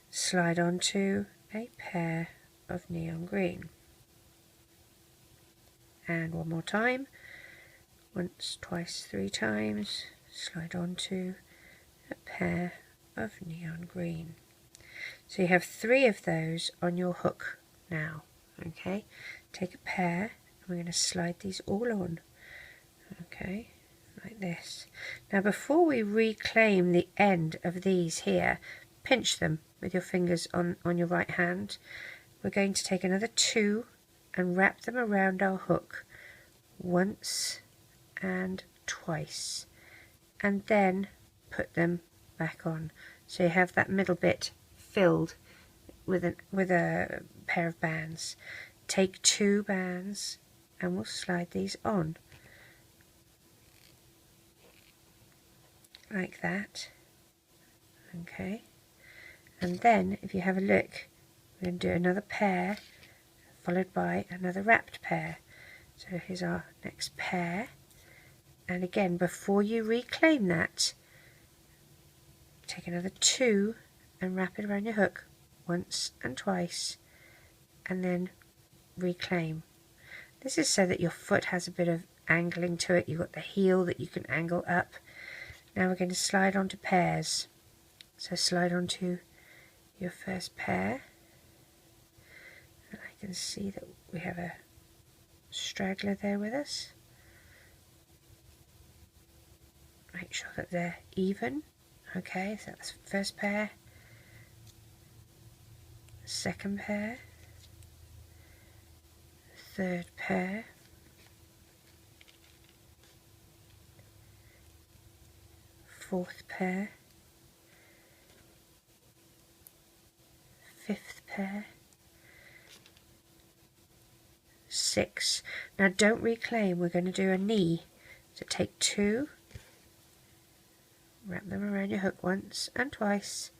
Slide onto a pair of neon green. And one more time. Once, twice, 3 times. Slide onto a pair of neon green. So you have 3 of those on your hook now. Okay, take a pair. We're going to slide these all on, okay, like this. Now before we reclaim the end of these here, pinch them with your fingers on your right hand. We're going to take another 2 and wrap them around our hook once and twice, and then put them back on. So you have that middle bit filled with a pair of bands. Take 2 bands and we'll slide these on like that. Okay, and then if you have a look, we're going to do another pair followed by another wrapped pair. So here's our next pair, and again before you reclaim that, take another 2 and wrap it around your hook once and twice, and then reclaim. This is so that your foot has a bit of angling to it. You've got the heel that you can angle up. Now we're going to slide onto pairs. So slide onto your first pair, can see that we have a straggler there with us. Make sure that they're even. Okay, so that's the first pair, second pair, third pair, fourth pair, fifth pair, 6. Now don't reclaim, we're going to do a knee. So take 2, wrap them around your hook once and twice,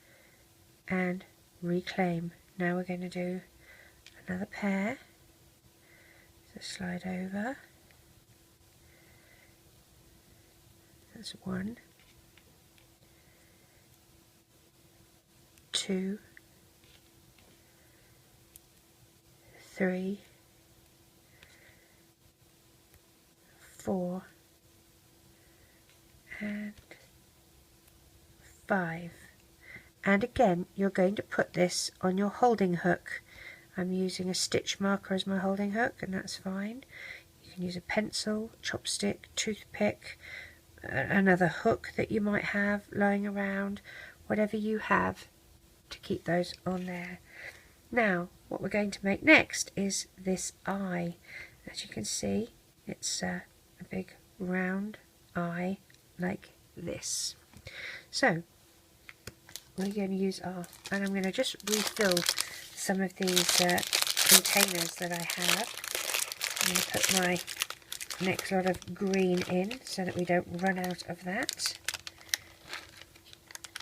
and reclaim. Now we're going to do another pair. So slide over. That's 1, 2, 3, 4, and 5. And again, you're going to put this on your holding hook. I'm using a stitch marker as my holding hook, and that's fine. You can use a pencil, chopstick, toothpick, another hook that you might have lying around, whatever you have to keep those on there. Now, what we're going to make next is this eye. As you can see, it's a big round eye like this. So we're going to use and I'm going to just refill some of these containers that I have. I'm going to put my next lot of green in so that we don't run out of that.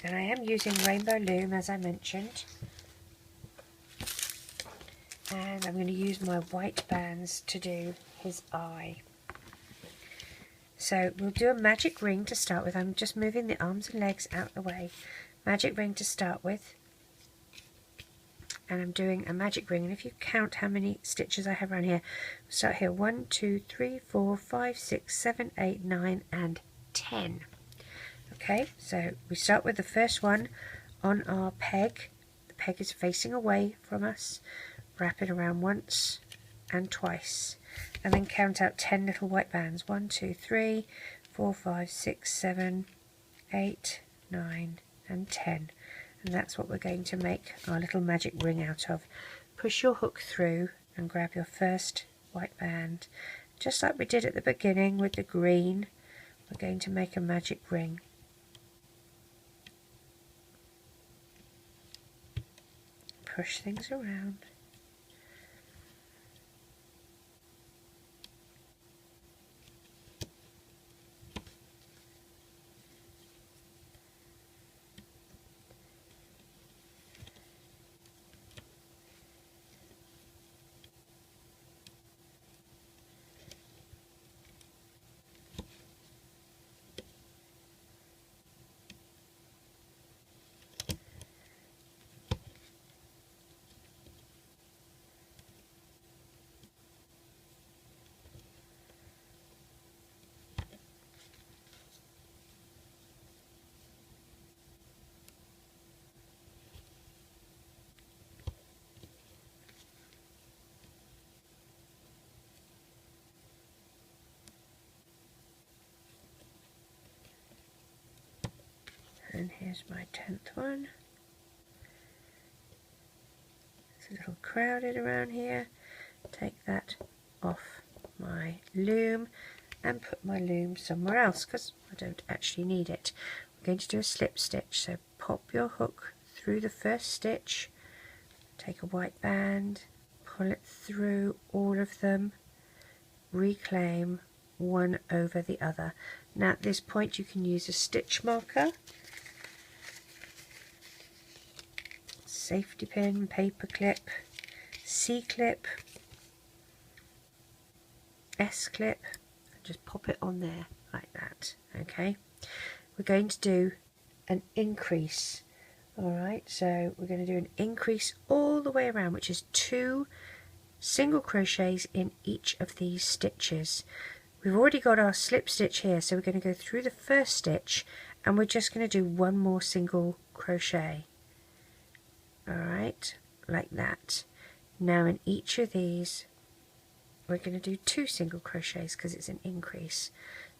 And I am using Rainbow Loom, as I mentioned. And I'm going to use my white bands to do his eye. So we'll do a magic ring to start with. I'm just moving the arms and legs out of the way. Magic ring to start with. And I'm doing a magic ring. And if you count how many stitches I have around here, we'll start here 1, 2, 3, 4, 5, 6, 7, 8, 9, and 10. Okay, so we start with the first one on our peg. The peg is facing away from us. Wrap it around once and twice, and then count out 10 little white bands. 1, 2, 3, 4, 5, 6, 7, 8, 9, and 10. And that's what we're going to make our little magic ring out of. Push your hook through and grab your first white band. Just like we did at the beginning with the green, we're going to make a magic ring. Push things around. And here's my 10th one. It's a little crowded around here. Take that off my loom and put my loom somewhere else because I don't actually need it. We're going to do a slip stitch, so pop your hook through the first stitch, take a white band, pull it through all of them, reclaim one over the other. Now at this point you can use a stitch marker, safety pin, paper clip, C-clip, S-clip, and just pop it on there like that. Okay, we're going to do an increase. Alright, so we're going to do an increase all the way around, which is 2 single crochets in each of these stitches. We've already got our slip stitch here, so we're going to go through the first stitch and we're just going to do one more single crochet. Alright, like that. Now in each of these we're going to do 2 single crochets because it's an increase.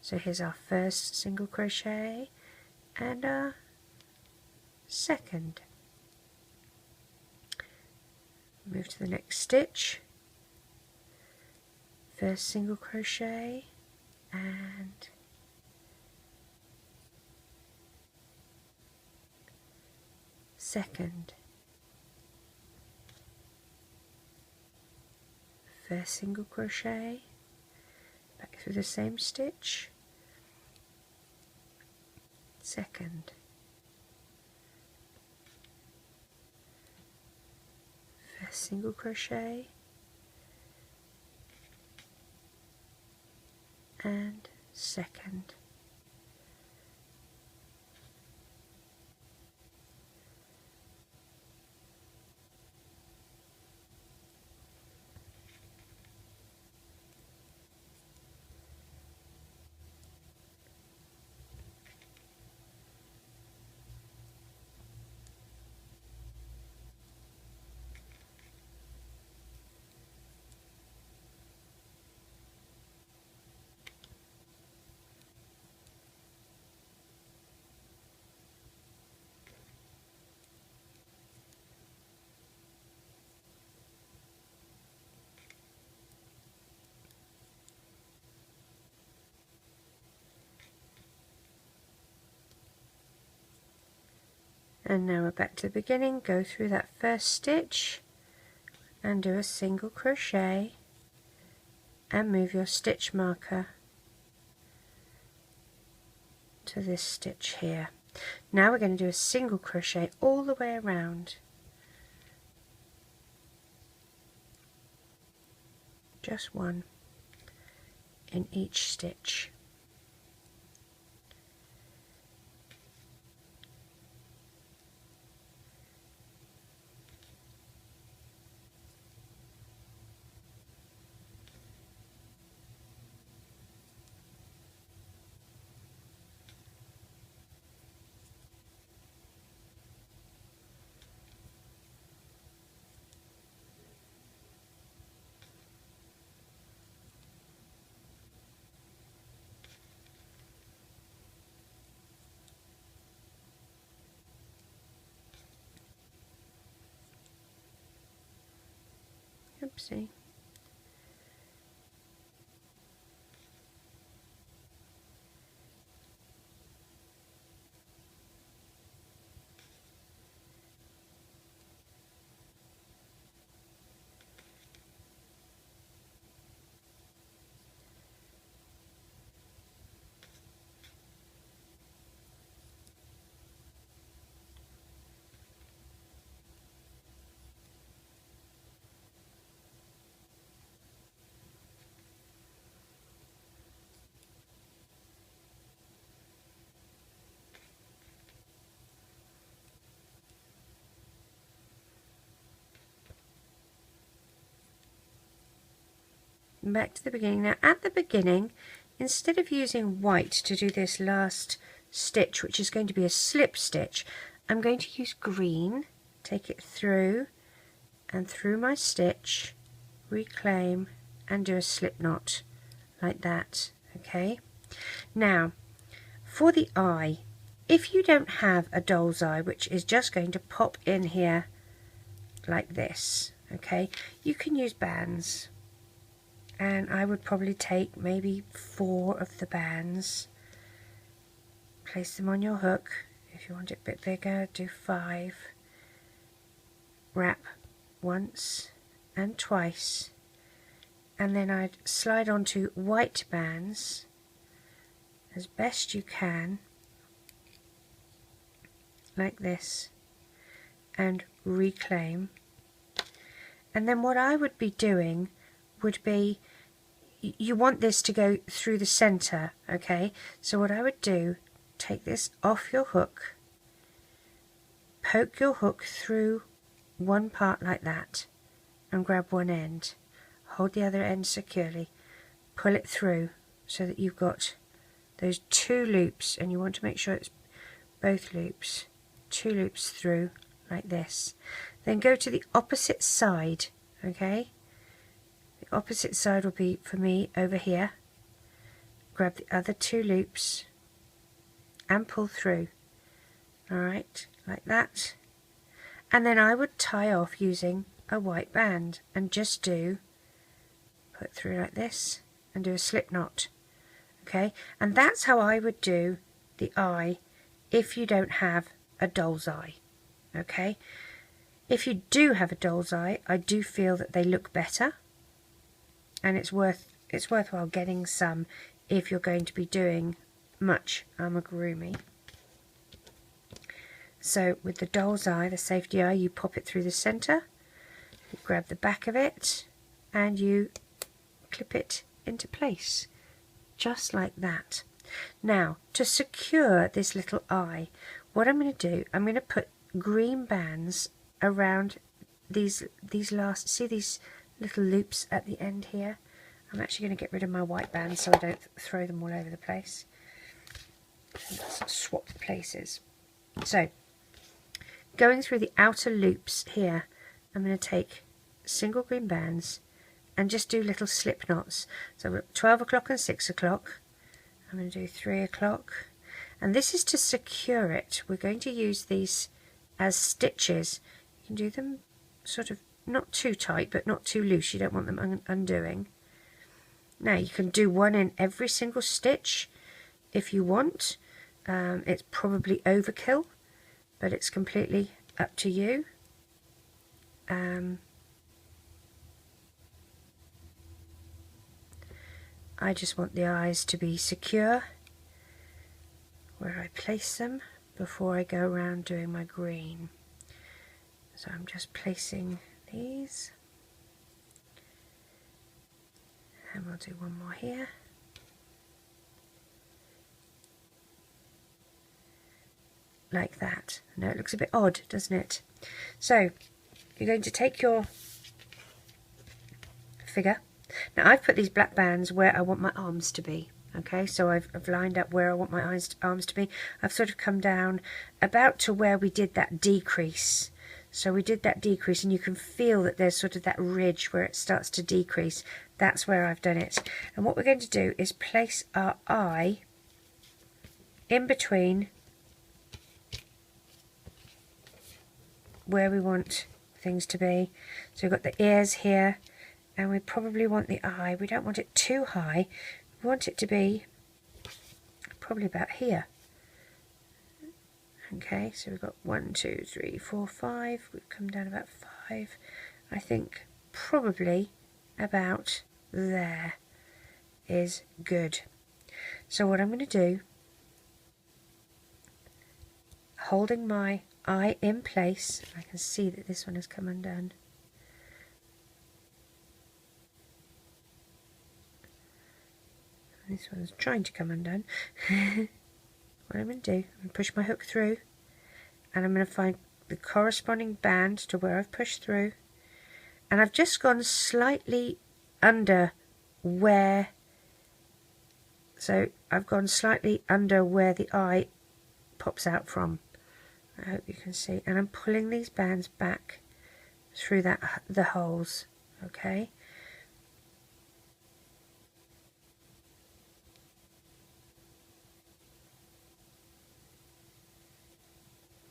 So here's our first single crochet and our second. Move to the next stitch, first single crochet and second, first single crochet, back through the same stitch, second, first single crochet and second. And now we're back to the beginning. Go through that first stitch and do a single crochet and move your stitch marker to this stitch here. Now we're going to do a single crochet all the way around, just one in each stitch. Oopsie. Back to the beginning. Now at the beginning, instead of using white to do this last stitch, which is going to be a slip stitch, I'm going to use green, take it through and through my stitch, reclaim and do a slip knot like that. Okay, now for the eye, if you don't have a doll's eye, which is just going to pop in here like this, okay, you can use bands. And I would probably take maybe 4 of the bands, place them on your hook. If you want it a bit bigger, do 5. Wrap once and twice, and then I'd slide onto white bands as best you can, like this, and reclaim. And then what I would be doing would be, you want this to go through the center, okay? So what I would do, take this off your hook, poke your hook through one part like that, and grab one end. Hold the other end securely, pull it through so that you've got those 2 loops, and you want to make sure it's both loops, 2 loops through like this. Then go to the opposite side, Okay, the opposite side will be for me over here. Grab the other 2 loops and pull through. Alright, like that. And then I would tie off using a white band and just put through like this and do a slip knot. Okay, and that's how I would do the eye if you don't have a doll's eye. Okay, if you do have a doll's eye, I do feel that they look better, and it's worthwhile getting some if you're going to be doing much amigurumi. So with the doll's eye, the safety eye, you pop it through the center, you grab the back of it, and you clip it into place, just like that. Now, to secure this little eye, what I'm going to do, I'm going to put green bands around these last, see these little loops at the end here? I'm actually going to get rid of my white bands so I don't throw them all over the place. Let's swap the places. So, going through the outer loops here, I'm going to take single green bands and just do little slip knots. So 12 o'clock and 6 o'clock. I'm going to do 3 o'clock. And this is to secure it. We're going to use these as stitches. You can do them sort of not too tight but not too loose. You don't want them undoing. Now you can do one in every single stitch if you want. It's probably overkill, but it's completely up to you. I just want the eyes to be secure where I place them before I go around doing my green. So I'm just placing these, and we'll do one more here. Like that. I know it looks a bit odd, doesn't it? So you're going to take your figure. Now I've put these black bands where I want my arms to be. Okay, so I've lined up where I want my arms to be. I've sort of come down about to where we did that decrease. So we did that decrease, and you can feel that there's sort of that ridge where it starts to decrease. That's where I've done it. And what we're going to do is place our eye in between where we want things to be. So we've got the ears here, and we probably want the eye. We don't want it too high. We want it to be probably about here. Okay, so we've got 1, 2, 3, 4, 5. We've come down about 5. I think probably about there is good. So what I'm going to do, holding my eye in place, I can see that this one has come undone. This one's trying to come undone. What I'm going to do, I'm going to push my hook through, and I'm going to find the corresponding band to where I've pushed through, and I've just gone slightly under where, so I've gone slightly under where the eye pops out from. I hope you can see, and I'm pulling these bands back through the holes. Okay,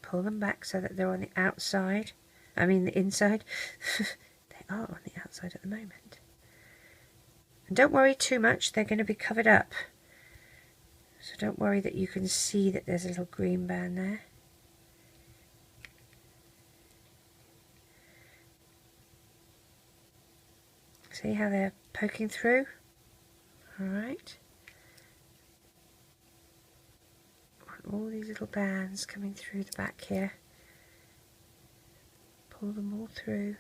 pull them back so that they're on the outside, I mean the inside. They are on the outside at the moment. And don't worry too much, they're going to be covered up. So don't worry that you can see that there's a little green band there. See how they're poking through? Alright. All these little bands coming through the back here. Pull them all through.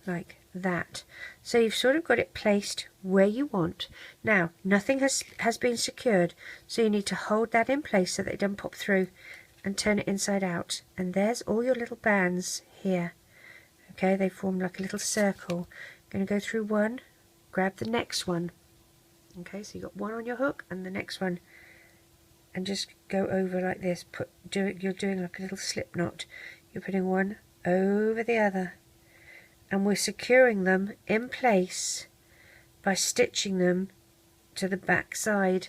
Like that. So you've sort of got it placed where you want. Now nothing has been secured, so you need to hold that in place so that it doesn't pop through, and turn it inside out, and there's all your little bands here. Okay, they form like a little circle. I'm going to go through one, grab the next one, Okay, so you got one on your hook and the next one, and just go over like this. You're doing like a little slip knot. You're putting one over the other, and we're securing them in place by stitching them to the back side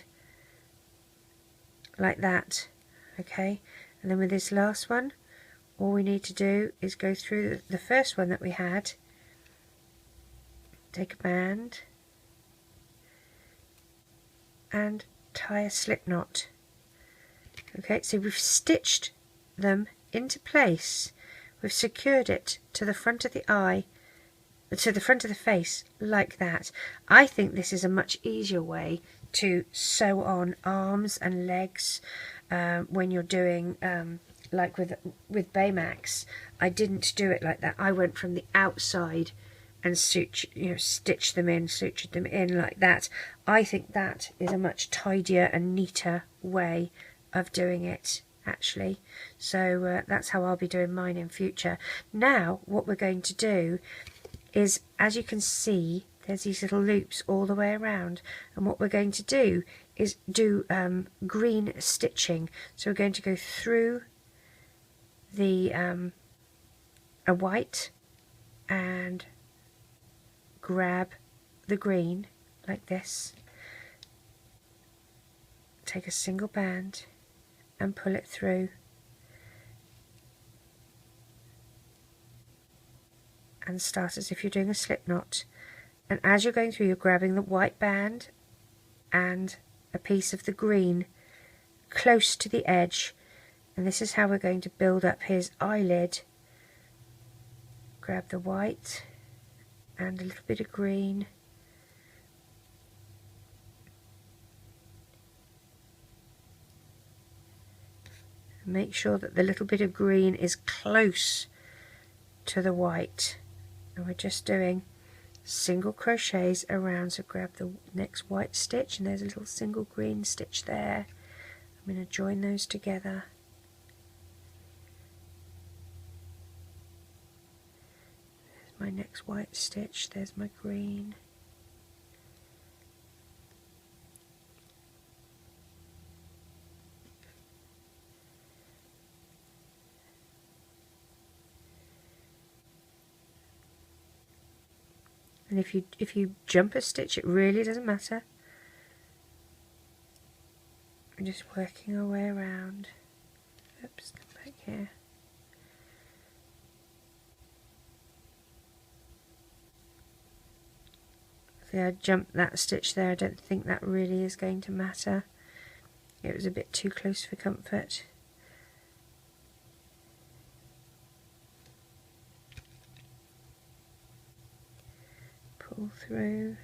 like that. Okay, and then with this last one, all we need to do is go through the first one that we had, take a band and tie a slip knot. Okay, so we've stitched them into place, we've secured it to the front of the eye, to the front of the face, like that. I think this is a much easier way to sew on arms and legs when you're doing like with Baymax. I didn't do it like that. I went from the outside and stitched them in, sutured them in like that. I think that is a much tidier and neater way of doing it, actually. So that's how I'll be doing mine in future. Now what we're going to do is, as you can see, there's these little loops all the way around, and what we're going to do is do green stitching. So we're going to go through the a white and grab the green like this, take a single band and pull it through, and start as if you're doing a slip knot. And as you're going through, you're grabbing the white band and a piece of the green close to the edge, and this is how we're going to build up his eyelid. Grab the white and a little bit of green, and make sure that the little bit of green is close to the white, and we're just doing single crochets around. So grab the next white stitch, and there's a little single green stitch there. I'm going to join those together. There's my next white stitch, there's my green. And if you jump a stitch, it really doesn't matter. I'm just working our way around. Oops, come back here. See, I jumped that stitch there. I don't think that really is going to matter. It was a bit too close for comfort. Pull through.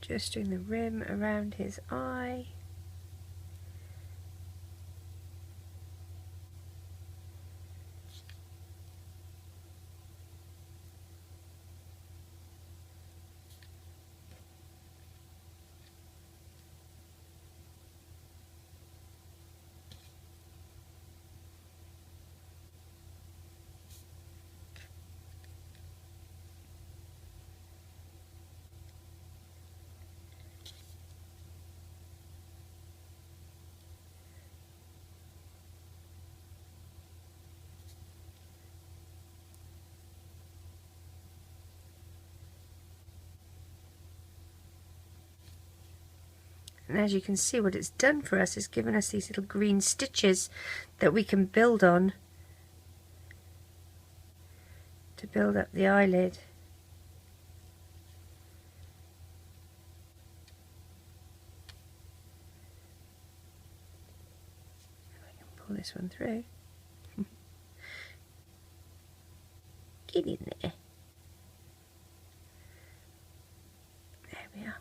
Just doing the rim around his eye. And as you can see, what it's done for us is given us these little green stitches that we can build on to build up the eyelid. If I can pull this one through. Get in there. There we are.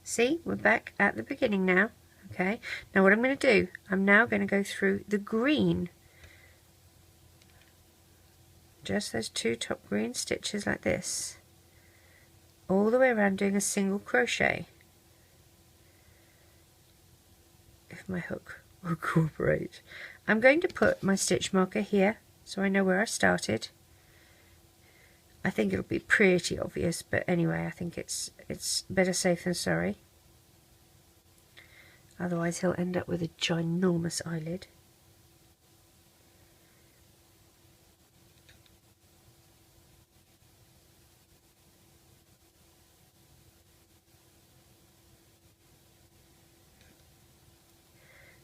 See, we're back at the beginning now. Okay, now what I'm going to do, I'm now going to go through the green, just those two top green stitches like this, all the way around, doing a single crochet, if my hook will cooperate. I'm going to put my stitch marker here so I know where I started. I think it'll be pretty obvious, but anyway, I think it's better safe than sorry. Otherwise he'll end up with a ginormous eyelid.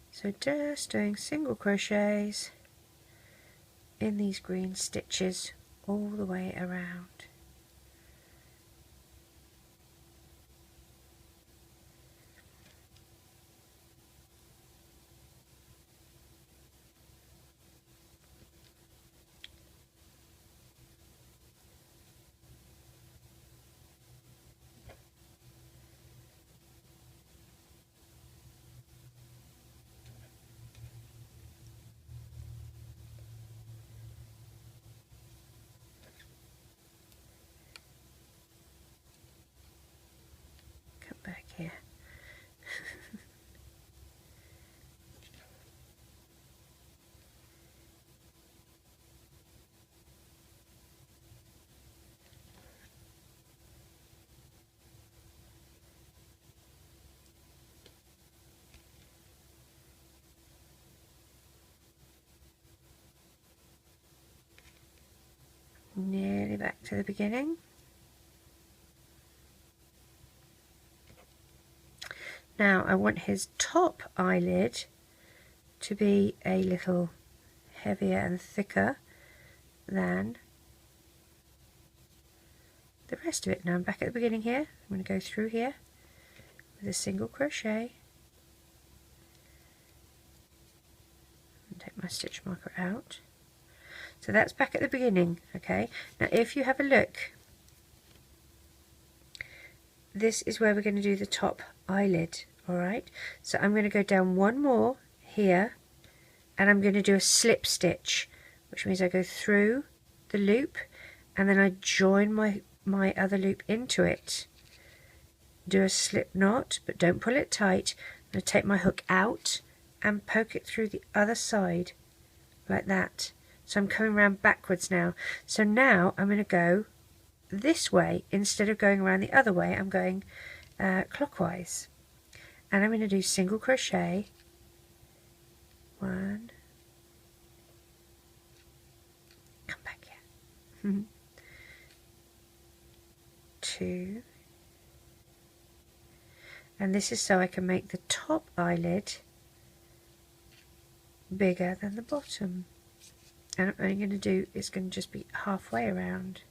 So just doing single crochets in these green stitches all the way around. Back here. Nearly back to the beginning. Now I want his top eyelid to be a little heavier and thicker than the rest of it. Now I'm back at the beginning here. I'm going to go through here with a single crochet and take my stitch marker out. So that's back at the beginning. Okay, now if you have a look, this is where we're going to do the top eyelid. Alright, so I'm going to go down one more here and I'm going to do a slip stitch, which means I go through the loop and then I join my other loop into it. Do a slip knot, but don't pull it tight. I'm going to take my hook out and poke it through the other side like that. So I'm coming around backwards now. So now I'm going to go this way instead of going around the other way. I'm going clockwise, and I'm going to do single crochet, 1, come back here, 2, and this is so I can make the top eyelid bigger than the bottom, and what I'm going to do is going to just be halfway around.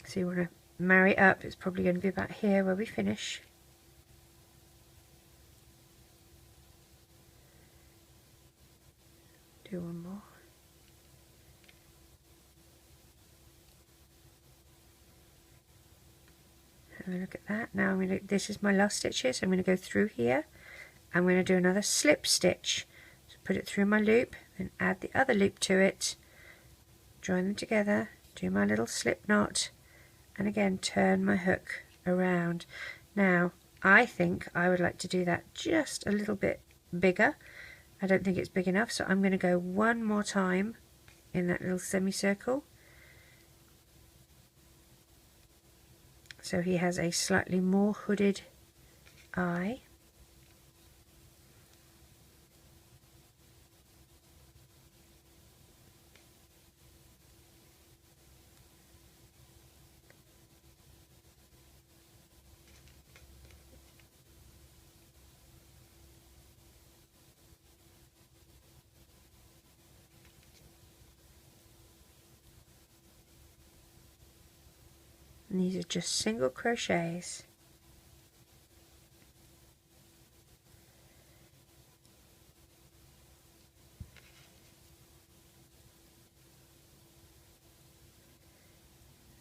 So you want to marry it up. It's probably going to be about here where we finish. Do one more. Have a look at that. Now I'm going to, this is my last stitch here, so I'm going to go through here. I'm going to do another slip stitch. So put it through my loop, then add the other loop to it, join them together, do my little slip knot, and again turn my hook around. Now I think I would like to do that just a little bit bigger. I don't think it's big enough, so I'm going to go one more time in that little semicircle. So he has a slightly more hooded eye. And these are just single crochets.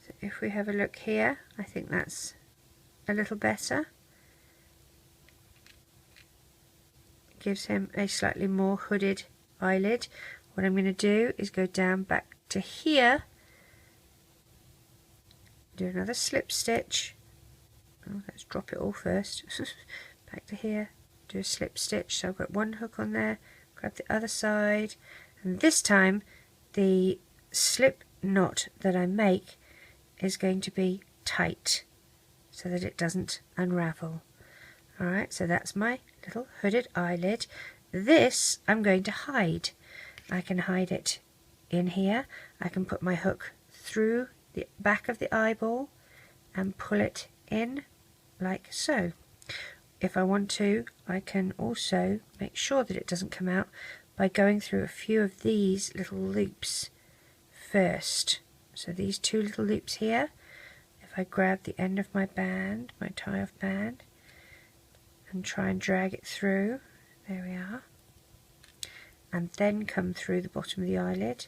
So if we have a look here, I think that's a little better. Gives him a slightly more hooded eyelid. What I'm going to do is go down back to here, do another slip stitch. Oh, let's drop it all first. Back to here, do a slip stitch. So I've got one hook on there, grab the other side, and this time the slip knot that I make is going to be tight so that it doesn't unravel. Alright, so that's my little hooded eyelid. This I'm going to hide. I can hide it in here. I can put my hook through the back of the eyeball and pull it in like so. If I want to, I can also make sure that it doesn't come out by going through a few of these little loops first. So these two little loops here, if I grab the end of my band, my tie-off band, and try and drag it through, there we are, and then come through the bottom of the eyelid,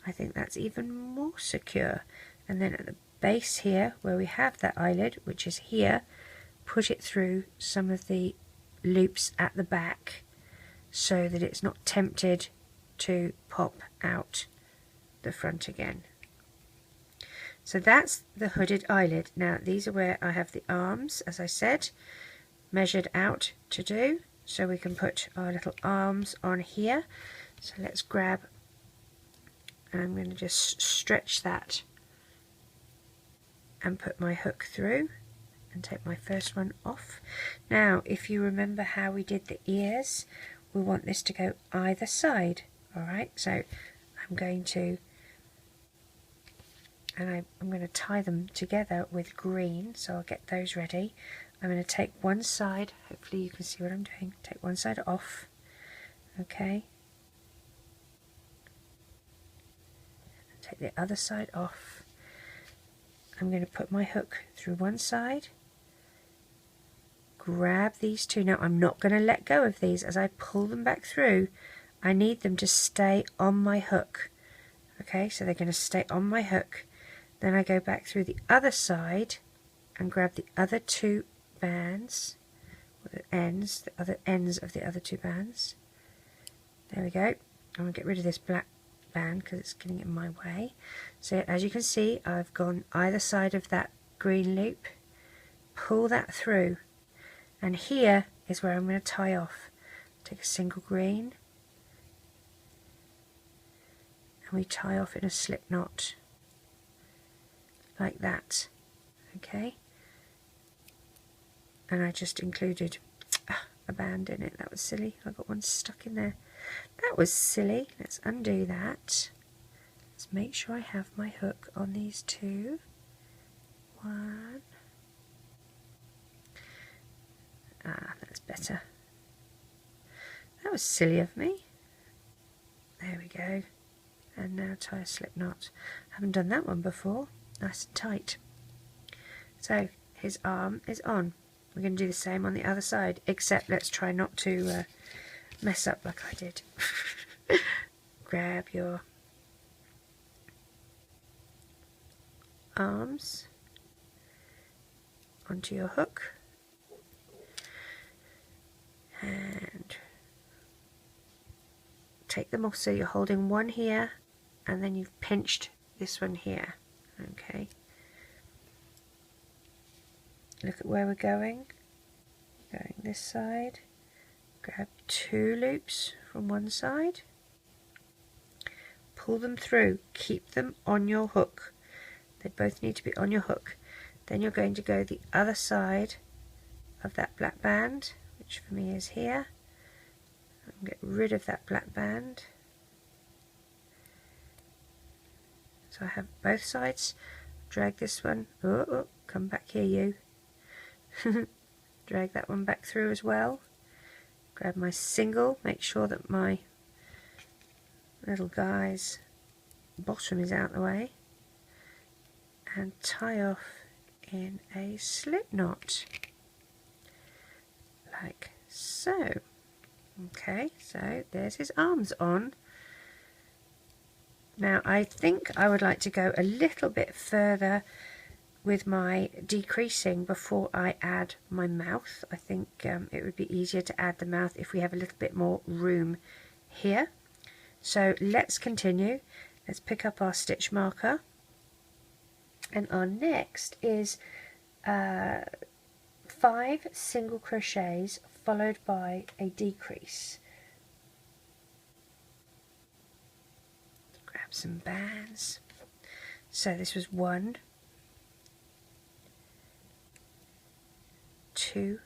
I think that's even more secure. And then at the base here, where we have that eyelid, which is here, put it through some of the loops at the back so that it's not tempted to pop out the front again. So that's the hooded eyelid. Now these are where I have the arms, as I said, measured out to do, so we can put our little arms on here. So let's grab, and I'm going to just stretch that and put my hook through and take my first one off. Now if you remember how we did the ears, we want this to go either side. Alright, so I'm going to tie them together with green, so I'll get those ready. I'm going to take one side, hopefully you can see what I'm doing, take one side off, okay, and take the other side off. I'm going to put my hook through one side, grab these two. Now I'm not going to let go of these as I pull them back through. I need them to stay on my hook, okay, so they're going to stay on my hook. Then I go back through the other side and grab the other two bands, or the other ends of the other two bands. There we go. I'm going to get rid of this black band because it's getting in my way. So as you can see, I've gone either side of that green loop, pull that through, and here is where I'm going to tie off. Take a single green, and we tie off in a slip knot like that, okay. And I just included a band in it. That was silly. I got one stuck in there. That was silly. Let's undo that. Let's make sure I have my hook on these two. One. That's better. That was silly of me. There we go. And now tie a slip knot. Haven't done that one before. Nice and tight. So his arm is on. We're going to do the same on the other side, except let's try not to mess up like I did. Grab your arms onto your hook and take them off so you're holding one here and then you've pinched this one here. Okay, look at where we're going. Going this side, grab 2 loops from one side, pull them through, keep them on your hook. They both need to be on your hook. Then you're going to go the other side of that black band, which for me is here, and get rid of that black band. So I have both sides. Drag this one, oh, come back here you. Drag that one back through as well. Grab my single, make sure that my little guy's bottom is out the way, and tie off in a slip knot, like so. Okay, so there's his arms on. Now I think I would like to go a little bit further with my decreasing before I add my mouth. I think it would be easier to add the mouth if we have a little bit more room here. So let's continue. Let's pick up our stitch marker, and our next is 5 single crochets followed by a decrease. Grab some bands. So this was 1, 2,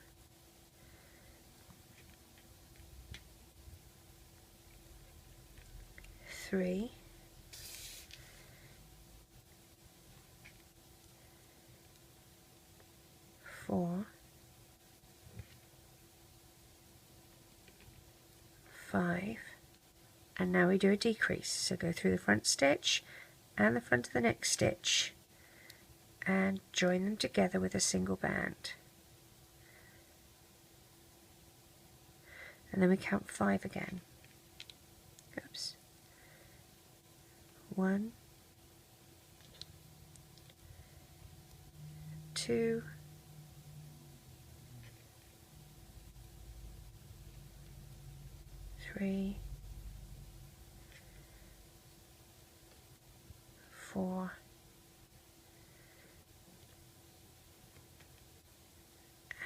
3, 4, 5, and now we do a decrease. So go through the front stitch and the front of the next stitch and join them together with a single band. And then we count 5 again. Oops. 1, 2, 3, 4,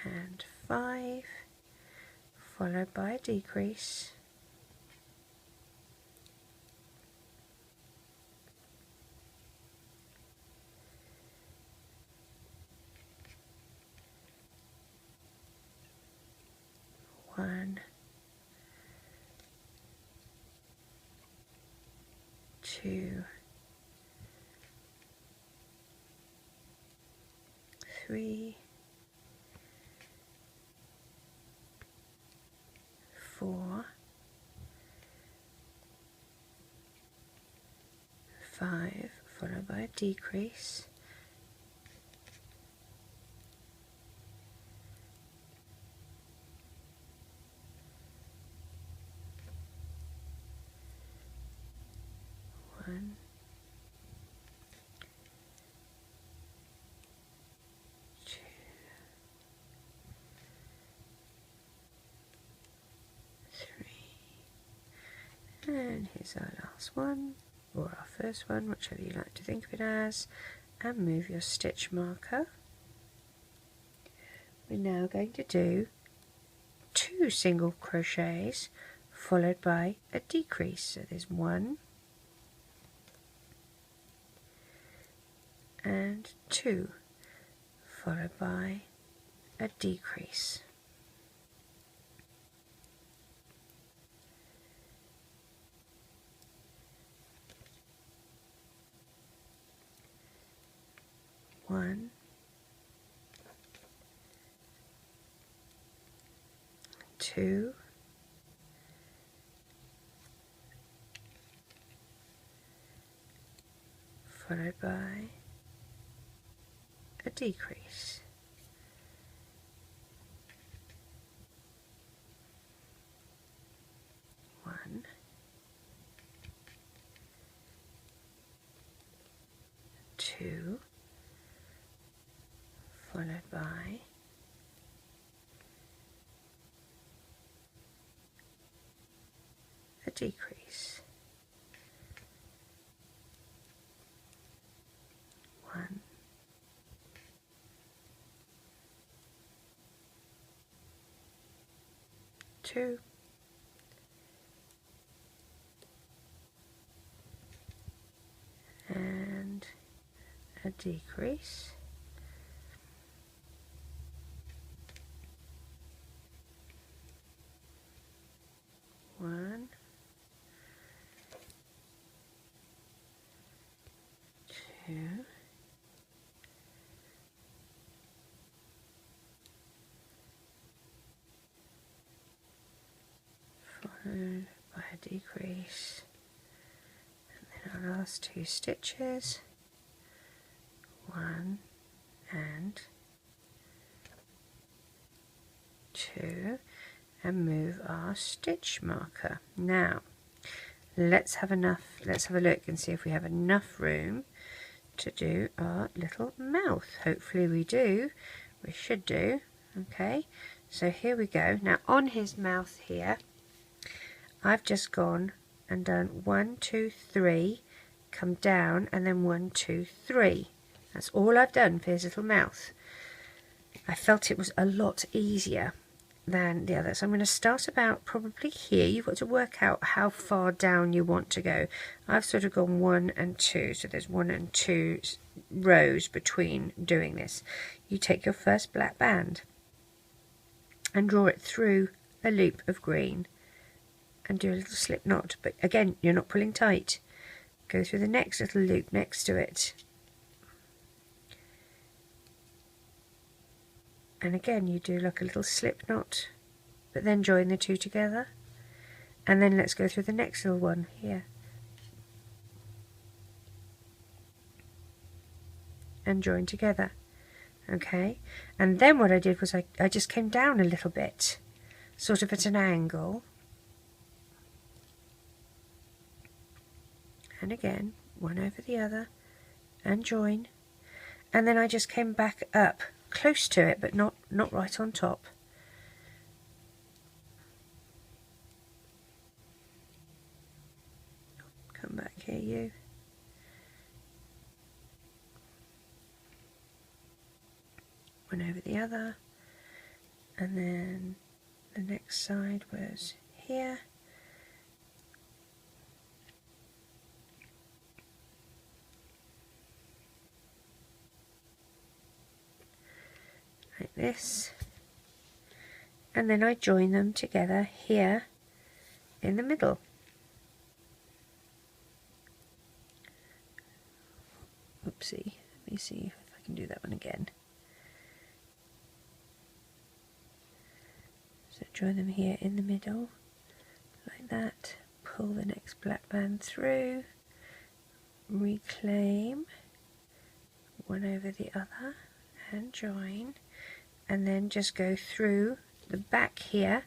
and 5, followed by a decrease. One, 2, 3, 4, 5, followed by a decrease. 1, 2, 3, and here's our last one, or our first one, whichever you like to think of it as, and move your stitch marker. We're now going to do 2 single crochets followed by a decrease. So there's 1 and 2, followed by a decrease. One, 2, followed by a decrease. 1, 2, followed by a decrease. 1, 2, 2, and a decrease, one, 2, followed by a decrease, and then our last 2 stitches, 1 and 2, and move our stitch marker. Now let's have a look and see if we have enough room to do our little mouth. Hopefully we do. We should do. Okay, so here we go. Now on his mouth here, I've just gone and done 1, 2, 3, come down, and then 1, 2, 3. That's all I've done for his little mouth. I felt it was a lot easier than the other, so I'm going to start about probably here. You've got to work out how far down you want to go. I've sort of gone 1 and 2, so there's 1 and 2 rows between doing this. You take your first black band and draw it through a loop of green and do a little slip knot, but again you're not pulling tight. Go through the next little loop next to it, and again you do like a little slip knot, but then join the 2 together, and then let's go through the next little one here and join together. Okay, and then what I did was I just came down a little bit, sort of at an angle, and again one over the other and join, and then I just came back up close to it, but not right on top. Come back here, you. One over the other, and then the next side was here. Like this, and then I join them together here in the middle. Oopsie, let me see if I can do that one again. So join them here in the middle like that, pull the next black band through, reclaim, one over the other and join, and then just go through the back here.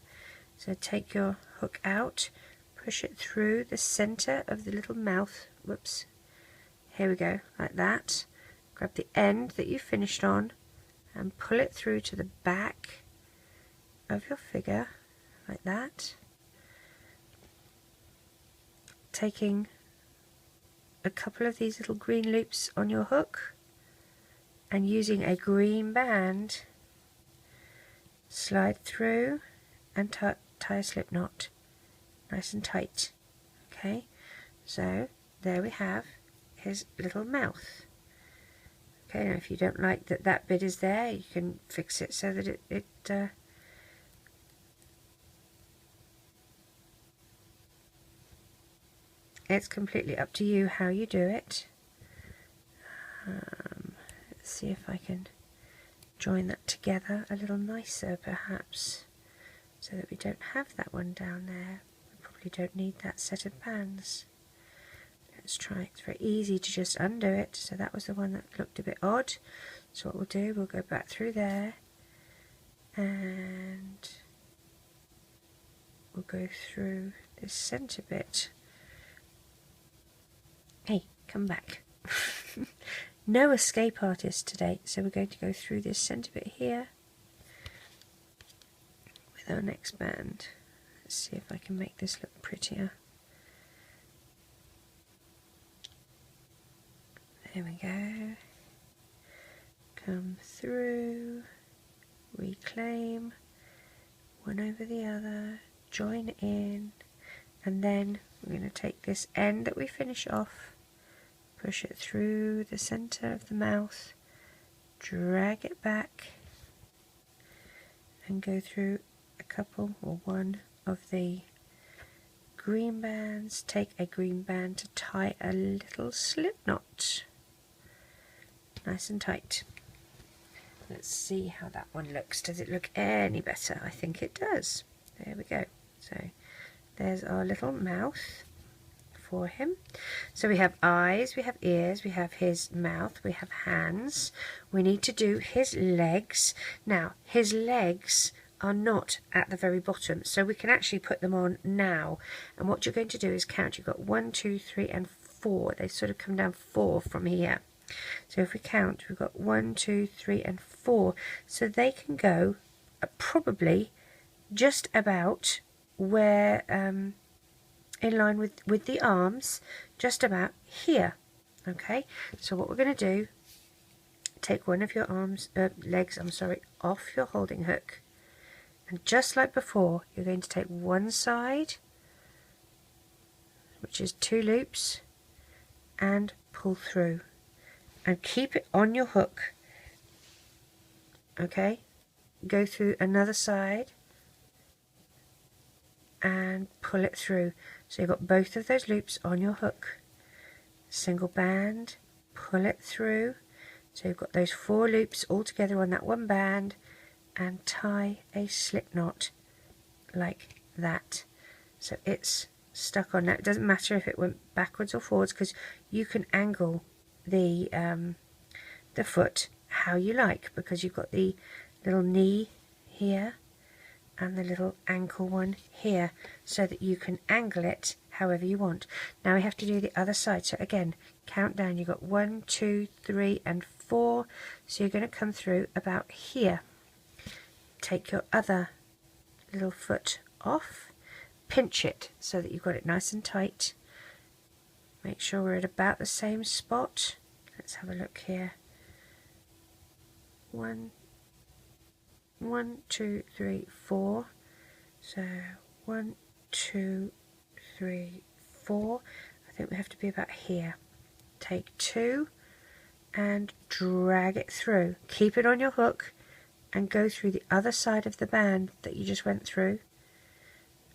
So take your hook out, push it through the center of the little mouth, whoops, here we go, like that. Grab the end that you finished on and pull it through to the back of your figure like that, taking a couple of these little green loops on your hook and using a green band, slide through and tie a slip knot nice and tight. Okay, so there we have his little mouth. Okay, now if you don't like that bit is there, you can fix it so that it's completely up to you how you do it. Let's see if I can join that together a little nicer perhaps, so that we don't have that one down there. We probably don't need that set of bands. Let's try. It's very easy to just undo it. So that was the one that looked a bit odd. So what we'll do, we'll go back through there and we'll go through this centre bit. Hey, come back. No escape artist today, so we're going to go through this centre bit here with our next band. Let's see if I can make this look prettier. There we go. Come through, reclaim, one over the other, join in, and then we're going to take this end that we finish off, push it through the center of the mouth, drag it back, and go through a couple or one of the green bands. Take a green band to tie a little slip knot, nice and tight. Let's see how that one looks. Does it look any better? I think it does. There we go. So there's our little mouth for him. So we have eyes, we have ears, we have his mouth, we have hands. We need to do his legs. Now his legs are not at the very bottom, so we can actually put them on now. And what you're going to do is count. You've got 1, 2, 3 and 4. They sort of come down 4 from here. So if we count, we've got 1, 2, 3 and 4. So they can go probably just about where in line with the arms, just about here. Okay, so what we're going to do, take one of your legs off your holding hook, and just like before, you're going to take one side, which is 2 loops, and pull through, and keep it on your hook. Okay, go through another side and pull it through. So you've got both of those loops on your hook. Single band, pull it through. So you've got those 4 loops all together on that one band, and tie a slip knot like that. So it's stuck on that. It doesn't matter if it went backwards or forwards, because you can angle the foot how you like, because you've got the little knee here and the little ankle one here, so that you can angle it however you want. Now we have to do the other side. So again, count down. You've got 1, 2, 3 and 4. So you're going to come through about here. Take your other little foot off, pinch it so that you've got it nice and tight. Make sure we're at about the same spot. Let's have a look here. 1, 2, 3, 4. So 1, 2, 3, 4. I think we have to be about here. Take 2 and drag it through. Keep it on your hook and go through the other side of the band that you just went through.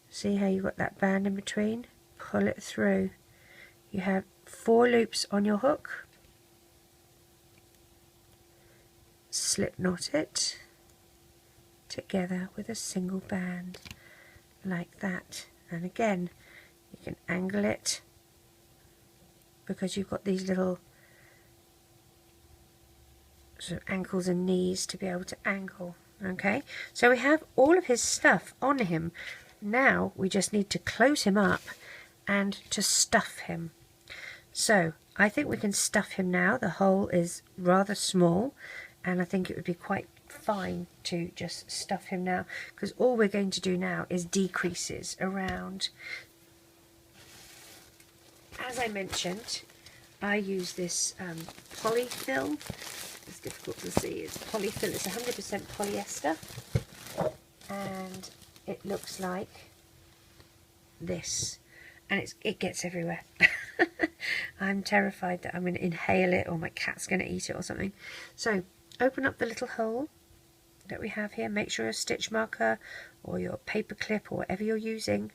See how you got that band in between? Pull it through. You have 4 loops on your hook. Slip knot it together with a single band like that. And again, you can angle it because you've got these little sort of ankles and knees to be able to angle. Okay, so we have all of his stuff on him. Now we just need to close him up and to stuff him. So I think we can stuff him now. The hole is rather small, and I think it would be quite fine to just stuff him now, because all we're going to do now is decreases around. As I mentioned, I use this polyfill. It's difficult to see. It's polyfill. It's 100% polyester, and it looks like this, and it gets everywhere. I'm terrified that I'm going to inhale it or my cat's going to eat it or something. So open up the little hole that we have here. Make sure a stitch marker or your paper clip or whatever you're using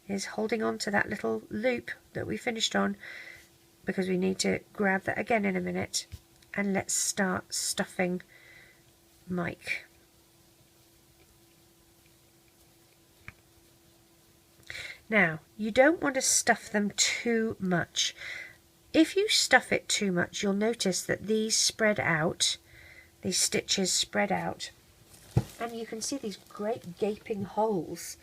is holding on to that little loop that we finished on, because we need to grab that again in a minute. And let's start stuffing Mike. Now, you don't want to stuff them too much. If you stuff it too much, you'll notice that these spread out, these stitches spread out, and you can see these great gaping holes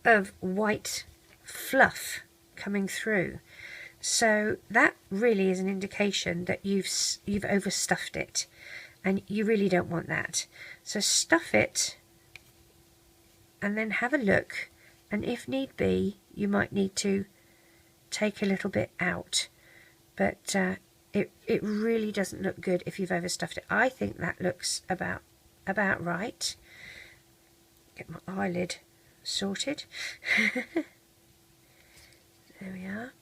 of white fluff coming through. So that really is an indication that you've overstuffed it, and you really don't want that. So stuff it and then have a look, and if need be you might need to take a little bit out, but it really doesn't look good if you've overstuffed it. I think that looks about right. Get my eyelid sorted. There we are.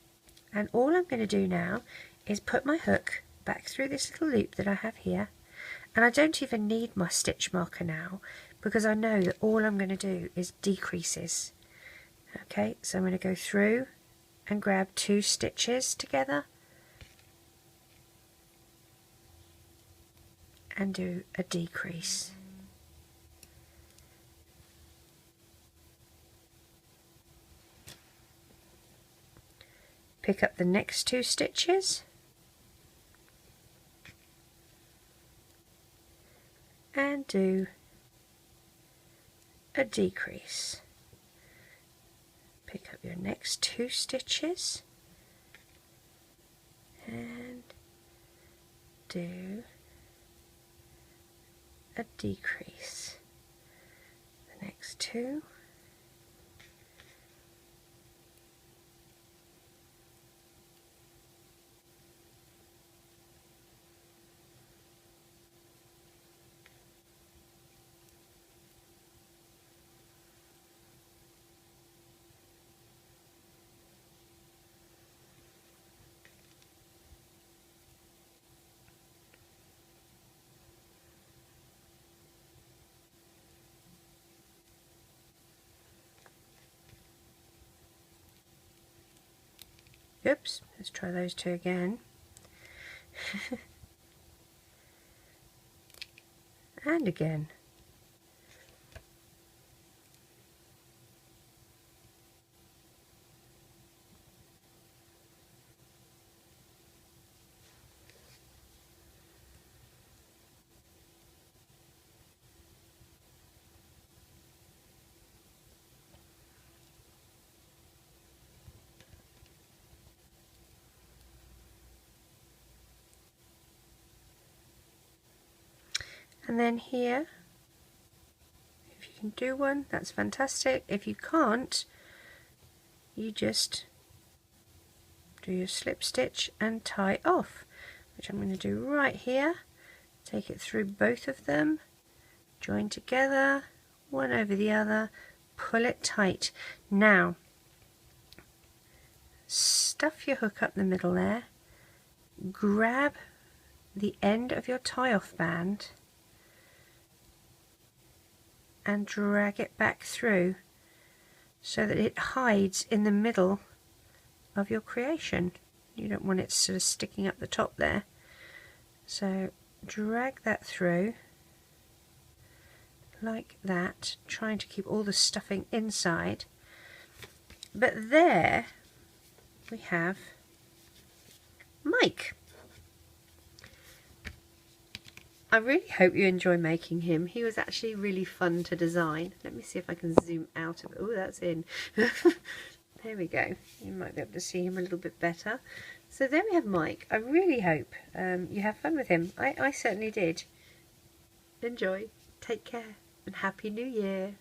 And all I'm going to do now is put my hook back through this little loop that I have here. And I don't even need my stitch marker now, because I know that all I'm going to do is decreases. Okay, so I'm going to go through and grab 2 stitches together and do a decrease. Pick up the next 2 stitches and do a decrease. Pick up your next 2 stitches and do a decrease. The next 2. Oops, let's try those 2 again. And again. And then here, if you can do one, that's fantastic. If you can't, you just do your slip stitch and tie off, which I'm going to do right here. Take it through both of them, join together, one over the other, pull it tight. Now, stuff your hook up the middle there, grab the end of your tie-off band and drag it back through so that it hides in the middle of your creation. You don't want it sort of sticking up the top there. So drag that through like that, trying to keep all the stuffing inside. But there we have Mike. I really hope you enjoy making him. He was actually really fun to design. Let me see if I can zoom out of it. Oh, that's in. There we go. You might be able to see him a little bit better. So there we have Mike. I really hope you have fun with him. I certainly did. Enjoy. Take care and Happy New Year.